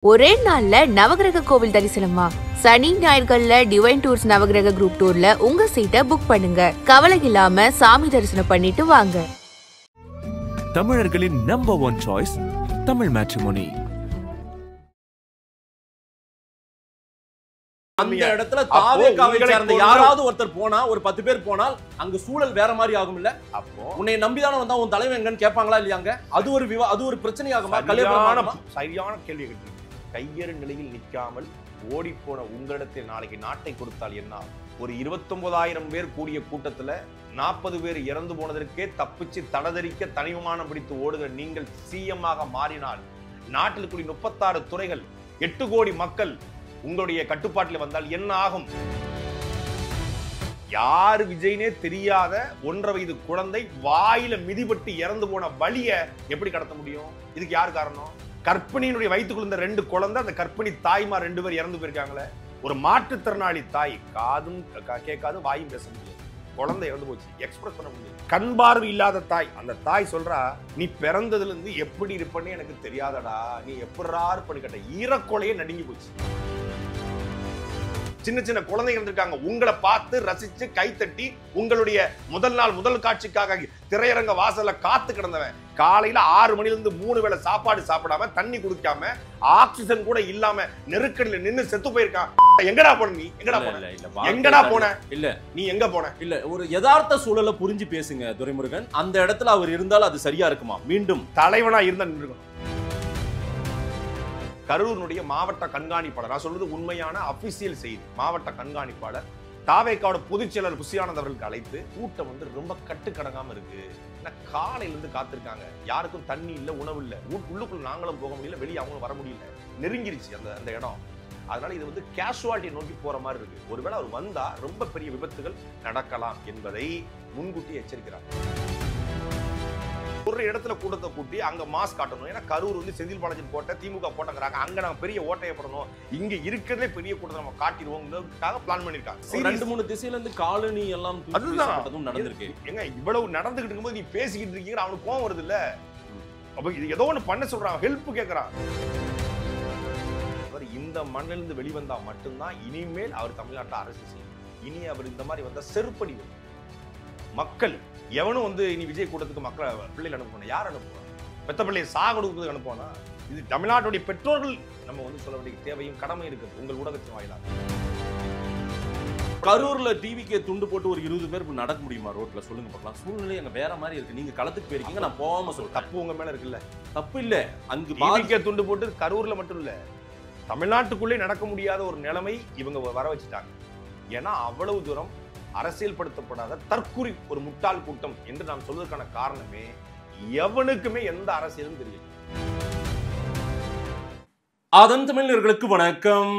ஒரே நாள்ல நவகிரக கோவில் தரிசனமா? சனி ஞாயிறுகள்ல டிவைன் டூர்ஸ் நவகிரக குரூப் டூர்ல உங்க சீட்டை புக் பண்ணுங்க. கவலை இல்லாம சாமி தரிசனம் பண்ணிட்டு வாங்க. தமிழர்களின் நம்பர் 1 சாய்ஸ் தமிழ் மேட்ரிமோனி. அந்த இடத்துல தாவேகாவை சேர்ந்த யாராவது ஒருத்தர் போனா, ஒரு 10 பேர் போனால் அங்க சூழல் வேற மாதிரி ஆகும் இல்ல? அப்போ உன்னை நம்பிதானே வந்தா உன் தலைவன் எங்கன்னு கேட்பாங்களா இல்லையாங்க? அது ஒரு பிரச்சனையாகுமா? சரியான கேள்வி கேட்டீங்க. கையறு நிலையில் நிற்காமல் ஓடிப்போன உங்களிடத்தில் நாளைக்கு நாட்டை கொடுத்தால் என்ன? ஒரு 29,000 பேர் கூடிய கூட்டத்துல 40 பேர் இறந்து போனதற்கே தப்பிச்சு தடதரிக்க தனி விமானம் பிடித்து ஓடுகிற நீங்கள் சிஎம் ஆக மாறினால், நாட்டில் கூடிய 36 துறைகள் 8 கோடி மக்கள் உங்களுடைய கட்டுப்பாட்டில் வந்தால் என்ன ஆகும்? யாரு விஜய்னே தெரியாத 1.5 வயது குழந்தை வாயில மிதிபட்டு இறந்து போன வலிய எப்படி கடத்த முடியும்? இதுக்கு யார் காரணம்? கர்ப்பிணியினுடைய வயிற்றுக்குள்ள இருந்த 2 குழந்தை, அந்த கர்ப்பிணி தாய்மார் 2 பேர் இறந்து போயிருக்காங்களே. ஒரு மாற்றுத்திறனாளி தாய், காதும் கேட்காது, வாயும் பேச முடியாது, குழந்தை இறந்து போச்சு, எக்ஸ்பிரஸ் பண்ண முடியாது. கண் பார்வை இல்லாத தாய், அந்த தாய் சொல்றா, நீ பிறந்ததுல இருந்து எப்படி இருப்பன்னு எனக்கு தெரியாதடா, நீ எப்படா இருப்பன்னு கேட்ட. ஈரக்கொலையே நடுங்கி போச்சு. சின்ன சின்ன குழந்தைகள் இருக்காங்க, உங்களை பார்த்து ரசிச்சு கைத்தட்டி உங்களுடைய முதல் நாள் முதல் காட்சிக்காக திரையரங்க வாசல்ல காத்து கிடந்தவன் காலையில 6 மணில இருந்து 3 வேளை சாப்பாடு சாப்பிடாம, தண்ணி குடிக்காம, ஆக்சிஜன் கூட இல்லாம நெருக்கடியில நின்னு செத்து போயிருக்கான். எங்கடா போன நீ? எங்கடா போன? இல்ல நீ எங்க போன? இல்ல, ஒரு யதார்த்த சூழலை புரிஞ்சு பேசுங்க துரைமுருகன். அந்த இடத்துல அவர் இருந்தால் அது சரியா இருக்குமா? மீண்டும் தலைவனா இருந்தா நின்றுக்கணும். கரூருடைய மாவட்ட கண்காணிப்பாளர், நான் சொல்றது உண்மையான அபிஷியல் செய்தி, மாவட்ட கண்காணிப்பாளர் தாவேகாவோட பொதுச் செயலர் புஷியானந்த் அவர்களுக்கு அழைத்து, கூட்டம் ரொம்ப கட்டுக்கடங்காம இருக்கு, காலையில இருந்து காத்திருக்காங்க, யாருக்கும் தண்ணி இல்ல, உணவு இல்ல, உள்ளுக்குள்ள நாங்களும் போக முடியல, வெளியே அவங்களும் வர முடியல, நெருங்கிருச்சு அந்த இடம். அதனால இது கேஷுவாலிட்டி நோக்கி போற மாதிரி இருக்கு. ஒருவேளை அவர் வந்தா ரொம்ப பெரிய விபத்துகள் நடக்கலாம் என்பதை முன்கூட்டி எச்சரிக்கிறார். ஒரு இடத்துல கூட்டத்தை கூட்டி அங்க மாஸ் காட்டணும். ஏன்னா கரூர் செந்தில் பாலாஜி கோட்டை, திமுக கோட்டைங்கிறாங்க, அங்க நம்ம பெரிய ஓட்டையை போடணும், இங்க இருக்கிறதே பெரிய கூட்டத்தை நம்ம காட்டிடுவோம் பிளான் பண்ணிருக்காங்க. 2-3 திசையில இருந்து காலனி எல்லாம் அதுதான் நடந்திருக்கு. எங்க இவ்வளவு நடந்துகிட்டு இருக்கும்போது நீ பேசிக்கிட்டு இருக்கீங்க, அவனுக்கு கோவம் வருது இல்ல? அப்ப இது ஏதோ ஒண்ணு பண்ண சொல்றான், ஹெல்ப் கேட்கறான். இந்த மண்ணிலிருந்து வெளிவந்தா மட்டும்தான் இனிமேல் அவர் தமிழ்நாட்டில் அரசு செய்யும். இனி அவர் இந்த மாதிரி வந்தா செருப்படி வரும். மக்கள் எவனும் இனி விஜய் கூட்டத்துக்கு மக்களை பிள்ளைகள் அனுப்புவாங்க. யார் அனுப்புவாங்க? பெத்த பிள்ளையை சாகடுக்கிறதுக்கு அனுப்புவானா? இது தமிழ்நாட்டுடைய பெற்றோர்கள் நம்ம சொல்ல வேண்டிய தேவையும் கடமை இருக்குது. உங்கள் ஊடகத்தின் வாயிலாக கரூர்ல டிவிக்கு துண்டு போட்டு ஒரு 20 பேர் நடக்க முடியுமா ரோட்ல? சொல்லுங்க பார்க்கலாம். சூழ்நிலை அங்க வேற மாதிரி இருக்கு. நீங்க களத்துக்கு போயிருக்கீங்க, நான் போகாம சொல்றேன். தப்பு உங்க மேல இருக்குல்ல? தப்பு இல்ல. அங்கு டிவிக்கு துண்டு போட்டு கரூர்ல மட்டும் இல்ல, தமிழ்நாட்டுக்குள்ளே நடக்க முடியாத ஒரு நிலைமை இவங்க வர வச்சுட்டாங்க. ஏன்னா அவ்வளவு தூரம் அரசியல் படுத்தப்படாத தற்குறி ஒரு முட்டாள் கூட்டம் என்று நாம் சொல்வதற்கான காரணமே எவனுக்குமே எந்த அரசியலும் தெரியல. அதன் தமிழர்களுக்கு வணக்கம்.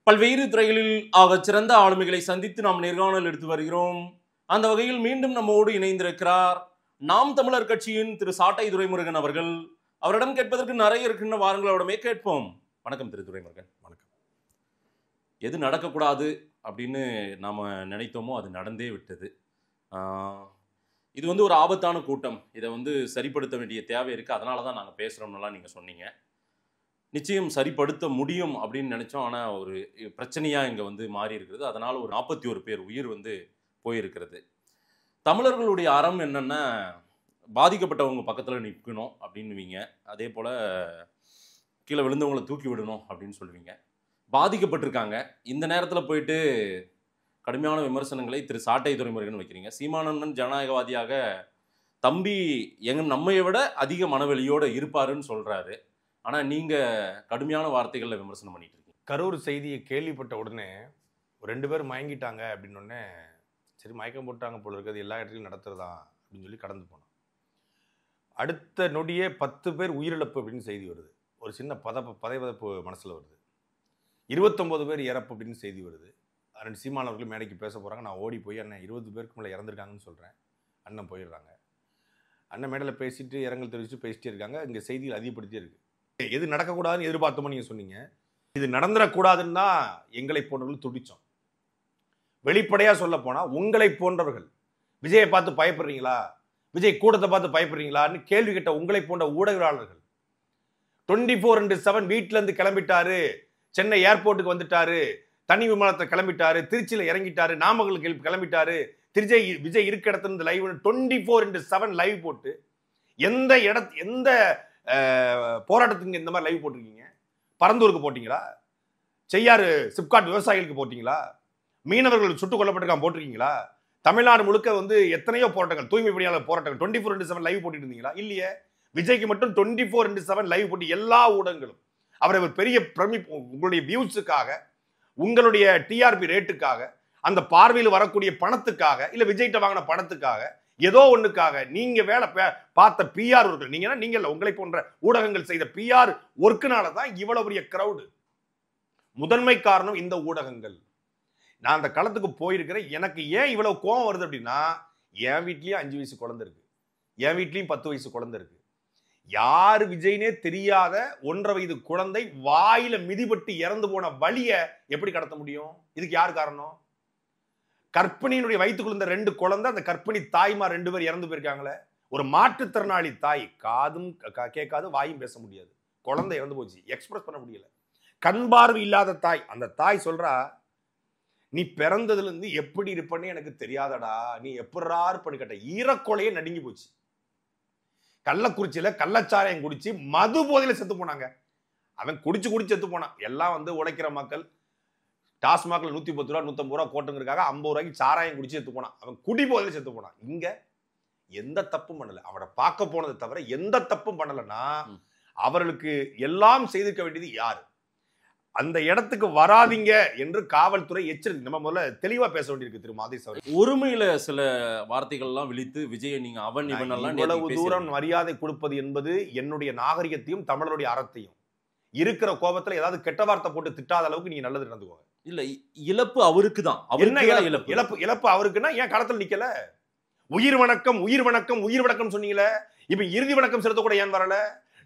பல்வேறு துறைகளில் ஆகச் சிறந்த ஆளுமைகளை சந்தித்து நாம் நேர்காணல் எடுத்து வருகிறோம். அந்த வகையில் மீண்டும் நம்மோடு இணைந்திருக்கிறார் நாம் தமிழர் கட்சியின் திரு சாட்டை துரைமுருகன் அவர்கள். அவரிடம் கேட்பதற்கு நிறைய இருக்கின்ற வாரங்களோடமே கேட்போம். வணக்கம் திரு துரைமுருகன். வணக்கம். எது நடக்கக்கூடாது அப்படின்னு நாம் நினைத்தோமோ அது நடந்தே விட்டது. இது ஒரு ஆபத்தான கூட்டம், இதை சரிப்படுத்த வேண்டிய தேவை இருக்குது, அதனால தான் நாங்கள் பேசுகிறோம்னுலாம் நீங்கள் சொன்னீங்க. நிச்சயம் சரிப்படுத்த முடியும் அப்படின்னு நினச்சோம். ஆனால் ஒரு பிரச்சனையாக இங்கே மாறி இருக்கிறது. அதனால் ஒரு 41 பேர் உயிர் போயிருக்கிறது. தமிழர்களுடைய அறம் என்னென்னா, பாதிக்கப்பட்டவங்க பக்கத்தில் நிற்கணும் அப்படின்னுவீங்க, அதே போல் கீழே விழுந்தவங்களை தூக்கி விடணும் அப்படின்னு சொல்லுவீங்க. பாதிக்கப்பட்டிருக்காங்க, இந்த நேரத்தில் போயிட்டு கடுமையான விமர்சனங்களை திரு சாட்டை துரைமுருகன் வைக்கிறீங்க. சீமானந்தன் ஜனநாயகவாதியாக தம்பி நம்மையை விட அதிக மனவெளியோடு இருப்பாருன்னு சொல்கிறாரு. ஆனால் நீங்கள் கடுமையான வார்த்தைகளில் விமர்சனம் பண்ணிட்டு இருக்கீங்க. கரூர் செய்தியை கேள்விப்பட்ட உடனே 2 பேர் மயங்கிட்டாங்க அப்படின்னோடனே, சரி மயக்கம் போட்டாங்க போல இருக்கிறது, எல்லா இடத்துலையும் நடத்துறதா அப்படின்னு சொல்லி கடந்து போனோம். அடுத்த நொடியே 10 பேர் உயிரிழப்பு அப்படின்னு செய்தி வருது. ஒரு சின்ன பதைவதப்பு மனசில் வருது. 29 பேர் இறப்பு அப்படின்னு செய்தி வருது. 2 சீமானவர்கள் மேடைக்கு பேச போகிறாங்க. நான் ஓடி போய் அண்ணன் 20 பேருக்கு மேலே இறந்துருக்காங்கன்னு சொல்கிறேன். அண்ணன் போயிடுறாங்க. அண்ணன் மேடையில் பேசிட்டு இரங்கல் தெரிவித்து பேசிட்டே இருக்காங்க. இங்கே செய்திகள் அதிகப்படுத்தியே இருக்குது. எது நடக்கக்கூடாதுன்னு எதிர்பார்த்தோமோ நீங்கள் சொன்னீங்க. இது நடந்துடக்கூடாதுன்னு தான் எங்களை போன்றவர்கள் துடித்தோம். வெளிப்படையாக சொல்ல போனால் உங்களை போன்றவர்கள் விஜயை பார்த்து பயப்படுறீங்களா, விஜய் கூட்டத்தை பார்த்து பயப்படுறீங்களான்னு கேள்வி கேட்ட உங்களை போன்ற ஊடகவியலாளர்கள் 24/7 வீட்டுல இருந்து கிளம்பிட்டாரு, சென்னை ஏர்போர்ட்டுக்கு வந்துட்டாரு, தனி விமானத்தை கிளம்பிட்டாரு, திருச்சியில இறங்கிட்டாரு, நாமக்கலுக்கு கிளம்பிட்டாரு, விஜய் இருக்க இடத்துல இருந்து லைவ் 24/7 லைவ் போட்டு எந்த போராட்டத்துக்கு இந்த மாதிரி லைவ் போட்டிருக்கீங்க? பரந்தூருக்கு போட்டீங்களா? செய்யாறு சிப்காட் விவசாயிகளுக்கு போட்டீங்களா? மீனவர்கள் சுட்டுக் கொல்லப்பட்டிருக்கான் போட்டிருக்கீங்களா? தமிழ்நாடு முழுக்க எத்தனையோ போராட்டங்கள், தூய்மை பணியாளர் போராட்டங்கள் 24/7 லைவ் போட்டுட்டு இருந்தீங்களா? இல்லையே. விஜய்க்கு மட்டும் 24/7 லைவ் போட்டு எல்லா ஊடகங்களும் அவரை ஒரு பெரிய உங்களுடைய வியூஸுக்காக, உங்களுடைய டிஆர்பி ரேட்டுக்காக, அந்த பார்வையில் வரக்கூடிய பணத்துக்காக, இல்ல விஜய்கிட்ட வாங்கின பணத்துக்காக, ஏதோ ஒண்ணுக்காக நீங்க வேலை பார்த்த பிஆர் ஒர்க்கு, நீங்க உங்களை போன்ற ஊடகங்கள் செய்த பிஆர் ஒர்க்குனாலதான் இவ்வளவு பெரிய கிரௌடு. முதன்மை காரணம் இந்த ஊடகங்கள். நான் அந்த களத்துக்கு போயிருக்கிறேன். எனக்கு ஏன் இவ்வளவு கோபம் வருது அப்படின்னா, என் வீட்லயும் 5 வயசு குழந்தை இருக்கு, என் வீட்லயும் 10 வயசு குழந்தை இருக்கு. யாரு விஜய்னே தெரியாத 1.5 வயது குழந்தை வாயில மிதிபட்டு இறந்து போன வழிய எப்படி கடத்த முடியும்? இதுக்கு யார் காரணம்? கற்பிணியினுடைய வயிற்றுக்குள்ள 2 குழந்தை, அந்த கற்பிணி தாய்மார் 2 பேர் இறந்து போயிருக்காங்களே. ஒரு மாற்றுத்திறனாளி தாய், காதும் கேட்காது, வாயும் பேச முடியாது, குழந்தை இறந்து போச்சு, எக்ஸ்பிரஸ் பண்ண முடியல. கண் பார்வை இல்லாத தாய், அந்த தாய் சொல்றா, நீ பிறந்ததுல இருந்து எப்படி இருப்பன்னு எனக்கு தெரியாதடா, நீ எப்படா இருப்பன்னு கேட்ட. ஈரக்கொலையே நடுங்கி போச்சு. கள்ளக்குறிச்சியில கள்ளச்சாராயம் குடிச்சு மது போதையில செத்து போனாங்க. அவன் குடிச்சு செத்து போனான். எல்லாம் உழைக்கிற மக்கள், டாஸ்மாக்ல 110 ரூபா 150 ரூபா கோட்டுங்கிறதுக்காக 50 ரூபாய்க்கு சாராயம் குடிச்சு செத்து போனான். அவன் குடி போதையில செத்து போனான். இங்க எந்த தப்பும் பண்ணல. அவனை பார்க்க போனதை தவிர எந்த தப்பும் பண்ணலன்னா, அவர்களுக்கு எல்லாம் செய்திருக்க வேண்டியது யாரு? அந்த இடத்துக்கு வராதீங்க என்று காவல்துறை எச்சரிக்கை. நம்ம முதல்ல தெளிவா பேச வேண்டியிருக்கு திரு மாதேஷ் அவர். ஒருமையில சில வார்த்தைகள் எல்லாம் விழித்து விஜயை நீங்க அவன் இவன் எல்லாம் இவ்வளவு தூரம் மரியாதை கொடுப்பது என்பது என்னுடைய நாகரிகத்தையும் தமிழருடைய அறத்தையும், இருக்கிற கோபத்துல ஏதாவது கெட்ட வார்த்தை போட்டு திட்டாத அளவுக்கு நீங்க நல்லது நடந்துக்கோங்க. இல்ல, இழப்பு அவருக்கு தான். என்ன இழப்பு அவருக்குன்னா ஏன் களத்தில் நிக்கல? உயிர் வணக்கம் உயிர் வணக்கம் உயிர் வணக்கம் சொன்னீங்களே, இப்ப இறுதி வணக்கம் செலுத்த கூட ஏன் வரல?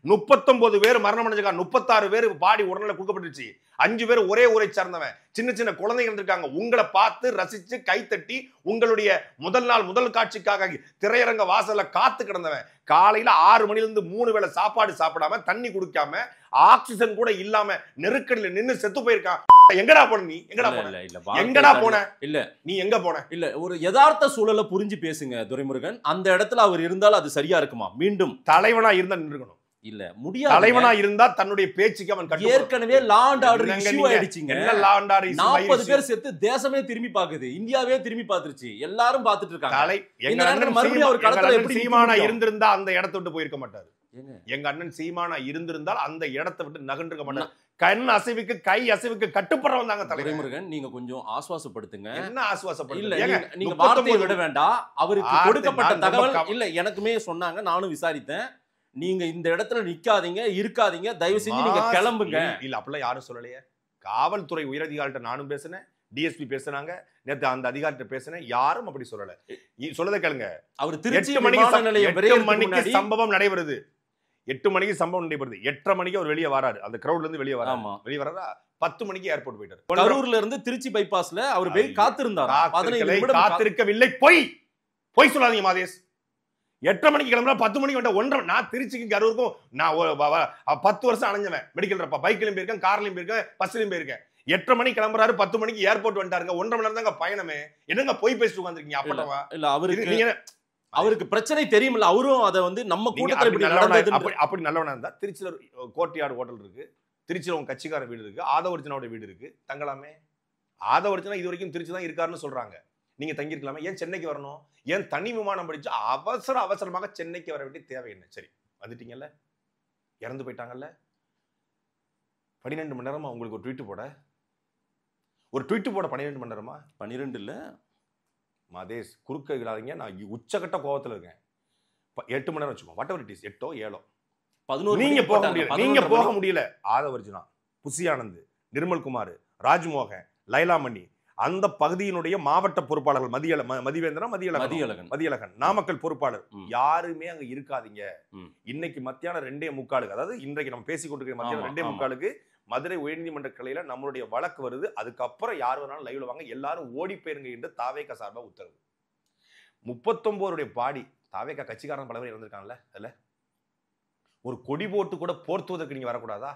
39 பேர் மரணம் அடைஞ்சிருக்காங்க, 36 பேர் பாடி உடனே கொடுக்கப்பட்டுருச்சு, 5 பேர் ஒரே ஊரை சார்ந்தவன், சின்ன குழந்தைகள் இருக்காங்க. உங்களை பார்த்து ரசிச்சு கைத்தட்டி உங்களுடைய முதல் நாள் முதல் காட்சிக்காக திரையரங்க வாசல்ல காத்து கிடந்தவன், காலையில 6 மணில இருந்து 3 வேளை சாப்பாடு சாப்பிடாம, தண்ணி குடிக்காம, ஆக்சிஜன் கூட இல்லாம நெருக்கடியில நின்னு செத்து போயிருக்கான். எங்கடா போன நீ? எங்கடா போன? இல்ல நீ எங்க போன? இல்ல, ஒரு யதார்த்த சூழலை புரிஞ்சு பேசுங்க துரைமுருகன். அந்த இடத்துல அவர் இருந்தால் அது சரியா இருக்குமா? மீண்டும் தலைவனா இருந்தா நின்றுக்கணும். இல்ல முடியாது. தலைவனா இருந்தா தன்னுடைய பேச்சுக்கு அவன் ஏற்கனவே லா அண்ட் ஆர்டர் இஷ்யூ ஆயிடுச்சுங்க. என்ன லா அண்ட் ஆர்டர் இஷ்யூ? 40 பேர் செத்து தேசமே திரும்பி பாக்குது, இந்தியாவே திரும்பி பாத்துருச்சு, எல்லாரும் பாத்துட்டு இருக்காங்க. எங்க அண்ணன் மறுபடியும் ஒரு களத்துல எப்படி சீமானா இருந்திருந்தா அந்த இடத்தை விட்டு போயிருக்க மாட்டாரு. எங்க அண்ணன் சீமானா இருந்திருந்தால் அந்த இடத்தை விட்டு நகர்ந்திருக்க மாட்டாரு. கண் அசைவுக்கு கை அசைவுக்கு கட்டுப்படுறவங்க தாங்க தலைமுருகன். நீங்க கொஞ்சம் ஆஸ்வாசப்படுத்துங்க. என்ன ஆஸ்வாசப்படுத்து? இல்ல, நீங்க வார்த்தையை விட வேண்டாம். அவருக்கு கொடுக்கப்பட்ட தகவல் இல்ல, எனக்குமே சொன்னாங்க, நானும் விசாரித்தேன். நீங்க இந்த இடத்துல நிக்காதீங்க, இருக்காதீங்க, தயவு செஞ்சு நீங்க கிளம்புங்க. இல்ல, அப்பெல்லாம் யாரும் சொல்லலையே. காவல்துறை உயரதிகாரிட்ட நானும் பேசினேன், டிஎஸ்பி பேசினாங்க, நேத்து அந்த அதிகாரிட்ட பேசினேன், யாரும் அப்படி சொல்லல. சொல்லத கேளுங்க. அவர் திருச்சி விமான நிலையம் 8 மணிக்கு சம்பவம் நடைபெறுது, 8 மணிக்கு சம்பவம் நடைபெறுது, 8:30 மணிக்கு அவர் வெளியே வராரு, அந்த கிரௌட்ல இருந்து வெளியே வராரா, 10 மணிக்கு ஏர்போர்ட் போயிட்டாரு. கரூர்ல இருந்து திருச்சி பைபாஸ்ல அவர் போய் காத்திருந்தார். 15 நிமிடம் காத்திருக்கவில்லை. பொய் சொல்லாதீங்க மாதேஷ். 8:30 மணிக்கு கிளம்புறா, 10 மணிக்கு வந்த 1:30. நான் திருச்சிக்கு கரூருக்கும் நான் 10 வருஷம் அணைஞ்சவன். மெடிக்கல் ரப்பா, பைக்லயும் போயிருக்கேன், கார்லயும் போயிருக்கேன், பஸ்லயும் போயிருக்கேன். 8:30 மணிக்கு கிளம்புறாரு, 10 மணிக்கு ஏர்போர்ட் வந்துட்டாருங்க. 1.5 மணி நேரம் தாங்க பயணமே. என்னங்க போய் பேசிட்டு உட்காந்துருக்கீங்க? அப்படவா இல்ல, அவருக்கு பிரச்சனை தெரியுமில்ல, அவரும் அதை நம்ம கூட்டத்தில் அப்படி நல்லவனா இருந்தா திருச்சியில கோர்ட்யார்டு ஹோட்டல் இருக்கு, திருச்சியில உங்க கட்சிக்கார வீடு இருக்கு, ஆதவர்ஜனாவோட வீடு இருக்கு, தங்கலாமே. ஆதவர்ஜனா இது வரைக்கும் திருச்சி தான் இருக்காருன்னு சொல்றாங்க. நீங்க தங்கியிருக்கலாமே, ஏன் சென்னைக்கு வரணும்? ஏன் தனி விமானம் படிச்சு அவசரமாக சென்னைக்கு வர வேண்டிய தேவை என்ன? சரி, வந்துட்டீங்கல்ல, இறந்து போயிட்டாங்கல்ல, 12 மணி நேரமா உங்களுக்கு ஒரு ட்வீட் போட 12 மணி நேரமா? 12 இல்ல மாதேஷ், குறுக்க இல்லாதீங்க. நான் உச்சகட்ட கோபத்துல இருக்கேன். 8 மணி நேரம் வச்சுக்கோ, வாட் எவர் இட் இஸ், 8ஓ 7ஓ 11 நீங்க போக முடியல. நீங்க போக முடியல. ஆதவர்ஜுனா, புசி ஆனந்த், நிர்மல்குமார், ராஜ்மோகன், லைலாமணி, அந்த பகுதியினுடைய மாவட்ட பொறுப்பாளர்கள், மதிவேந்திரன், மதியழகன், நாமக்கல் பொறுப்பாளர், யாருமே அங்க இருக்காதீங்க. இன்னைக்கு மத்தியானம் 2:45, அதாவது இன்றைக்கு நம்ம பேசிக் கொண்டிருக்கிற மத்தியானம் 2:45 மதுரை உயர்நீதிமன்ற கிளையில நம்மளுடைய வழக்கு வருது. அதுக்கப்புறம் யார் வேணாலும் லைவ்ல வாங்க, எல்லாரும் ஓடி போயிருங்க என்று தாவேகா சார்பா உத்தரவு. 39 பாடி தாவேகா கட்சிக்காரன் பல பேர் இருந்திருக்காங்கல்ல, அதுல ஒரு கொடி போட்டு கூட போர்த்துவதற்கு நீங்க வரக்கூடாதா?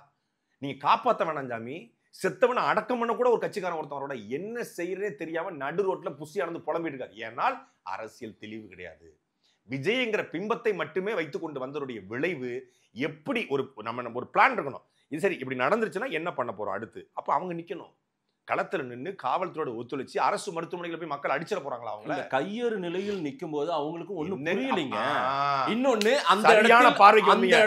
நீங்க காப்பாற்ற வேணாம் சாமி. செத்தவனை அடக்கம் பண்ண கூட ஒரு கட்சிக்காரன் ஒருத்தவரோட என்ன செய்யறதே தெரியாம நடு ரோட்ல புசியானது புலம்பிட்டு இருக்காரு. ஏனால் அரசியல் தெளிவு கிடையாது. விஜய்ங்கிற பிம்பத்தை மட்டுமே வைத்துக் கொண்டு வந்தவருடைய விளைவு எப்படி நம்ம ஒரு பிளான் இருக்கணும். இது சரி இப்படி நடந்துருச்சுன்னா என்ன பண்ண போறோம் அடுத்து? அப்ப அவங்க நிக்கணும் களத்துல நின்று காவல்துறையோட ஒத்துழைச்சு அரசு மருத்துவமனைகளை போய் மக்கள் அடிச்சிட போறாங்களா? அவங்க கையறு நிலையில் நிற்கும் போது அவங்களுக்கு ஒண்ணும் புரியலைங்க. இன்னொன்னு அந்த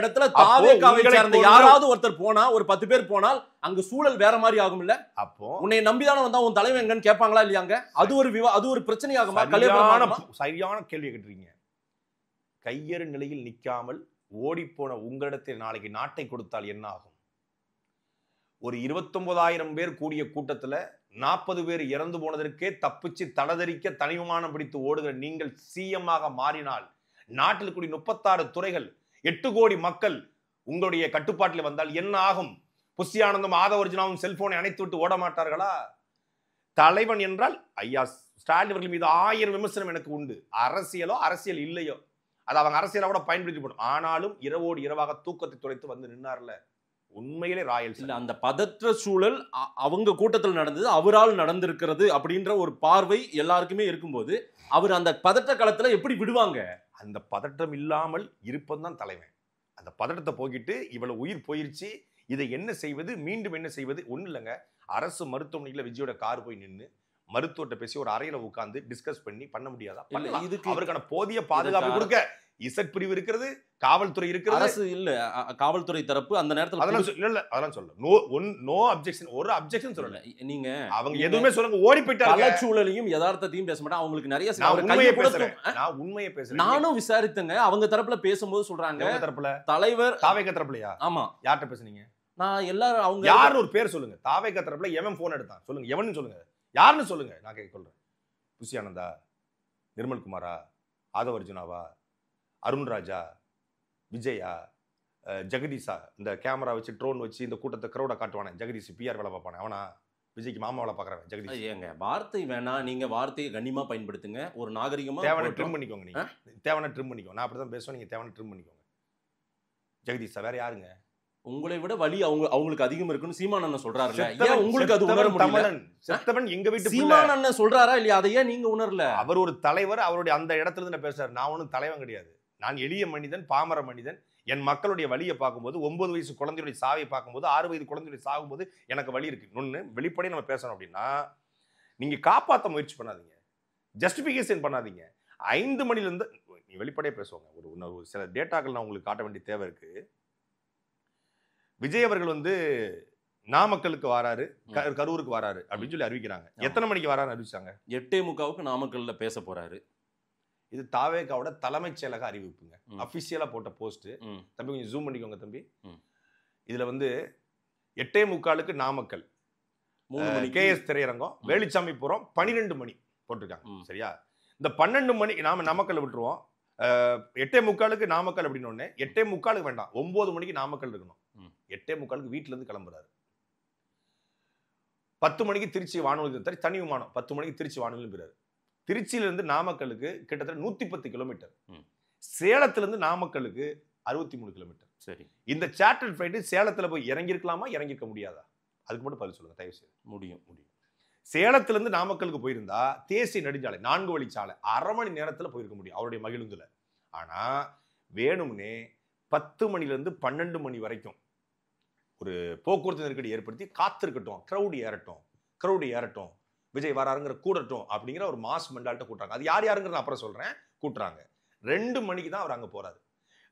இடத்துல தாவேகாவை சேர்ந்த யாராவது ஒருத்தர் போனா, ஒரு 10 பேர் போனால் அங்க சூழல் வேற மாதிரி ஆகும்ல. அப்போ உன்னை நம்பிதானே வந்தா உன் தலைவன் எங்கன்னு கேட்பாங்களா இல்லையாங்க? அது ஒரு பிரச்சனையாகுமா? சரியான கேள்வி கேட்டுறீங்க. கையறு நிலையில் நிக்காமல் ஓடிப்போன உங்களிடத்தில் நாளைக்கு நாட்டை கொடுத்தால் என்ன ஆகும்? ஒரு 29,000 பேர் கூடிய கூட்டத்துல 40 பேர் இறந்து போனதற்கே தப்பிச்சு தடதரிக்க தனி விமானம் பிடித்து ஓடுகிற நீங்கள் சிஎம் ஆக மாறினால், நாட்டில் கூடிய 36 துறைகள் 8 கோடி மக்கள் உங்களுடைய கட்டுப்பாட்டில் வந்தால் என்ன ஆகும்? புஷி ஆனந்தும் ஆதவர்ஜுனாவும் செல்போனை அணைத்து விட்டு ஓட மாட்டார்களா? தலைவன் என்றால் ஐயா ஸ்டாலின் அவர்கள் மீது 1000 விமர்சனம் எனக்கு உண்டு. அரசியலோ அரசியல் இல்லையோ அது அவங்க அரசியலை கூட பயன்படுத்தி போடும். ஆனாலும் இரவோடு இரவாக தூக்கத்தை துடைத்து வந்து நின்னார்ல, உண்மையிலே ராயல்ஸ் இல்ல. அந்த பதற்ற சூழல் அவங்க கூட்டத்தில் நடந்தது, அவரால் நடந்திருக்கிறது அப்படின்ற ஒரு பார்வை எல்லாருக்குமே இருக்கும்போது அவர் அந்த பதற்ற காலத்துல எப்படி விடுவாங்க? அந்த பதற்றம் இல்லாமல் இருப்பதுதான் தலைவன். அந்த பதற்றத்தை போக்கிட்டு இவ்வளவு உயிர் போயிருச்சு, இதை என்ன செய்வது, மீண்டும் என்ன செய்வது? ஒண்ணு இல்லைங்க. அரசு மருத்துவமனையில விஜயோட கார் போய் நின்று மருத்துவர்கிட்ட பேசி ஒரு அறையில உட்கார்ந்து டிஸ்கஸ் பண்ண முடியாதா? இதுக்கு அவருக்கான போதிய பாதுகாப்பு கொடுக்க இசட் பிரிவு இருக்கிறது, காவல்துறை இருக்கிறது. அரசு இல்ல, காவல்துறை தரப்பு அந்த நேரத்துல அதெல்லாம் சொல்ல நோ அப்ஜெக்ஷன், ஒரு அப்ஜெக்ஷன் சொல்லல. நீங்க அவங்க எதுவுமே சொல்லுங்க, ஓடி போயிட்டாங்க. சூழலையும் யதார்த்தத்தையும் பேச மாட்டாங்க. அவங்களுக்கு நிறைய நான் உண்மையை பேசுறேன். நானும் விசாரித்தங்க. அவங்க தரப்புல பேசும்போது சொல்றாங்க, தரப்புல தலைவர் தாவேக தரப்புலயா? ஆமா. யார்கிட்ட பேசுனீங்க? நான் எல்லாரும் அவங்க யாருன்னு ஒரு பேர் சொல்லுங்க. தாவேக தரப்புல எவன் போன் எடுத்தான் சொல்லுங்க, எவன்னு சொல்லுங்க, யாருன்னு சொல்லுங்க. நான் சொல்றேன். புஷி ஆனந்தா, நிர்மல்குமாரா, ஆதவர்ஜுனாவா, அருண்ராஜா, விஜயா, ஜெகதீஷா, இந்த கேமரா வச்சு ட்ரோன் வச்சு இந்த கூட்டத்தை கிரௌட காட்டுவானே ஜெகதீஷ், பிஆர் வேலை பார்ப்பானே அவனா? விஜய்க்கு மாமா வேலை பார்க்குறவன் ஜெகதீஷ். ஏங்க வார்த்தை வேணா, நீங்க வார்த்தையை கண்ணியமா பயன்படுத்துங்க, ஒரு நாகரிகமா. தேவனை ட்ரிம் பண்ணிக்கோங்க. நீங்க தேவனை ட்ரிம் பண்ணிக்கோங்க. நான் அப்படிதான் பேசுவேன், நீங்க தேவனை ட்ரிம் பண்ணிக்கோங்க. ஜெகதீஷா வேற யாருங்க? உங்களை விட வலி அவங்களுக்கு அதிகம் இருக்குன்னு சீமான் அண்ணன் சொல்றாருல, ஏன் உங்களுக்கு அது உணர முடியல? செத்தவன் எங்க வீட்டு சீமான் அண்ணன் சொல்றாரா இல்லையா? அதை ஏன் நீங்க உணரல? அவர் ஒரு தலைவர், அவருடைய அந்த இடத்துல இருந்து பேசுறாரு. நான் ஒன்றும் தலைவன் கிடையாது. நான் எளிய மனிதன், பாமர மனிதன். என் மக்களுடைய வலியை பார்க்கும்போது, 9 வயசு குழந்தையுடைய சாவை பார்க்கும்போது, 6 வயது குழந்தையுடைய சாகும்போது எனக்கு வலி இருக்கு. இன்னொன்னு வெளிப்படையை நம்ம பேசணும் அப்படின்னா, நீங்க காப்பாற்ற முயற்சி பண்ணாதீங்க, ஜஸ்டிபிகேஷன் பண்ணாதீங்க. 5 மணிலிருந்து நீ வெளிப்படையே பேசுவாங்க. ஒரு சில டேட்டாக்கள் நான் உங்களுக்கு காட்ட வேண்டிய தேவை இருக்கு. விஜய் அவர்கள் நாமக்கலுக்கு வராரு, கரூருக்கு வராரு அப்படின்னு சொல்லி அறிவிக்கிறாங்க. எத்தனை மணிக்கு வராரு அறிவிச்சாங்க? 8:45 நாமக்கல்ல பேச போறாரு. இது தாவேகாவோட தலைமைச் செயலக அறிவிப்புங்க, அபிஷியலா போட்ட போஸ்ட். தம்பி கொஞ்சம் ஜூம் பண்ணிக்கோங்க தம்பி. இதுல 8:45 நாமக்கல், கேஎஸ் திரையரங்கம், வேலுச்சாமிபுரம் 12 மணி போட்டிருக்காங்க. சரியா? இந்த 12 மணி நாம நாமக்கல் விட்டுருவோம். 8:45 நாமக்கல் அப்படின்னு ஒண்ணு. 8:45 வேண்டாம், 9 மணிக்கு நாமக்கல் இருக்கணும். 8:45 வீட்டுல இருந்து கிளம்புறாரு. 10 மணிக்கு திருச்சி வானொலி தனி விமானம், 10 மணிக்கு திருச்சி வானொலி போறாரு. திருச்சியிலிருந்து நாமக்கலுக்கு கிட்டத்தட்ட 110 கிலோமீட்டர். சேலத்திலிருந்து நாமக்கலுக்கு 63 கிலோமீட்டர். சரி, இந்த சார்ட்டர் ஃபிளைட் சேலத்துல போய் இறங்கிருக்கலாமா, இறங்கிருக்க முடியாதா? அதுக்கு மட்டும் பதில் சொல்லுங்க தயவு செய்து. முடியும். சேலத்திலிருந்து நாமக்கலுக்கு போயிருந்தா தேசிய நெடுஞ்சாலை 4 வழிச்சாலை 1/2 மணி நேரத்துல போயிருக்க முடியும் அவருடைய மகிழுந்துல. ஆனா வேணும்னே 10 மணிலிருந்து 12 மணி வரைக்கும் ஒரு போக்குவரத்து நெருக்கடி ஏற்படுத்தி காத்திருக்கட்டும், கிரௌடு ஏறட்டும், விஜய் வராருங்கிற கூடட்டும் அப்படிங்கிற ஒரு மாஸ் மெண்டாலிட்ட கூட்டுறாங்க. அது யார் யாருங்கிறத அப்புறம் சொல்றேன். கூட்டுறாங்க. 2 மணிக்கு தான் அவர் அங்க போறாரு.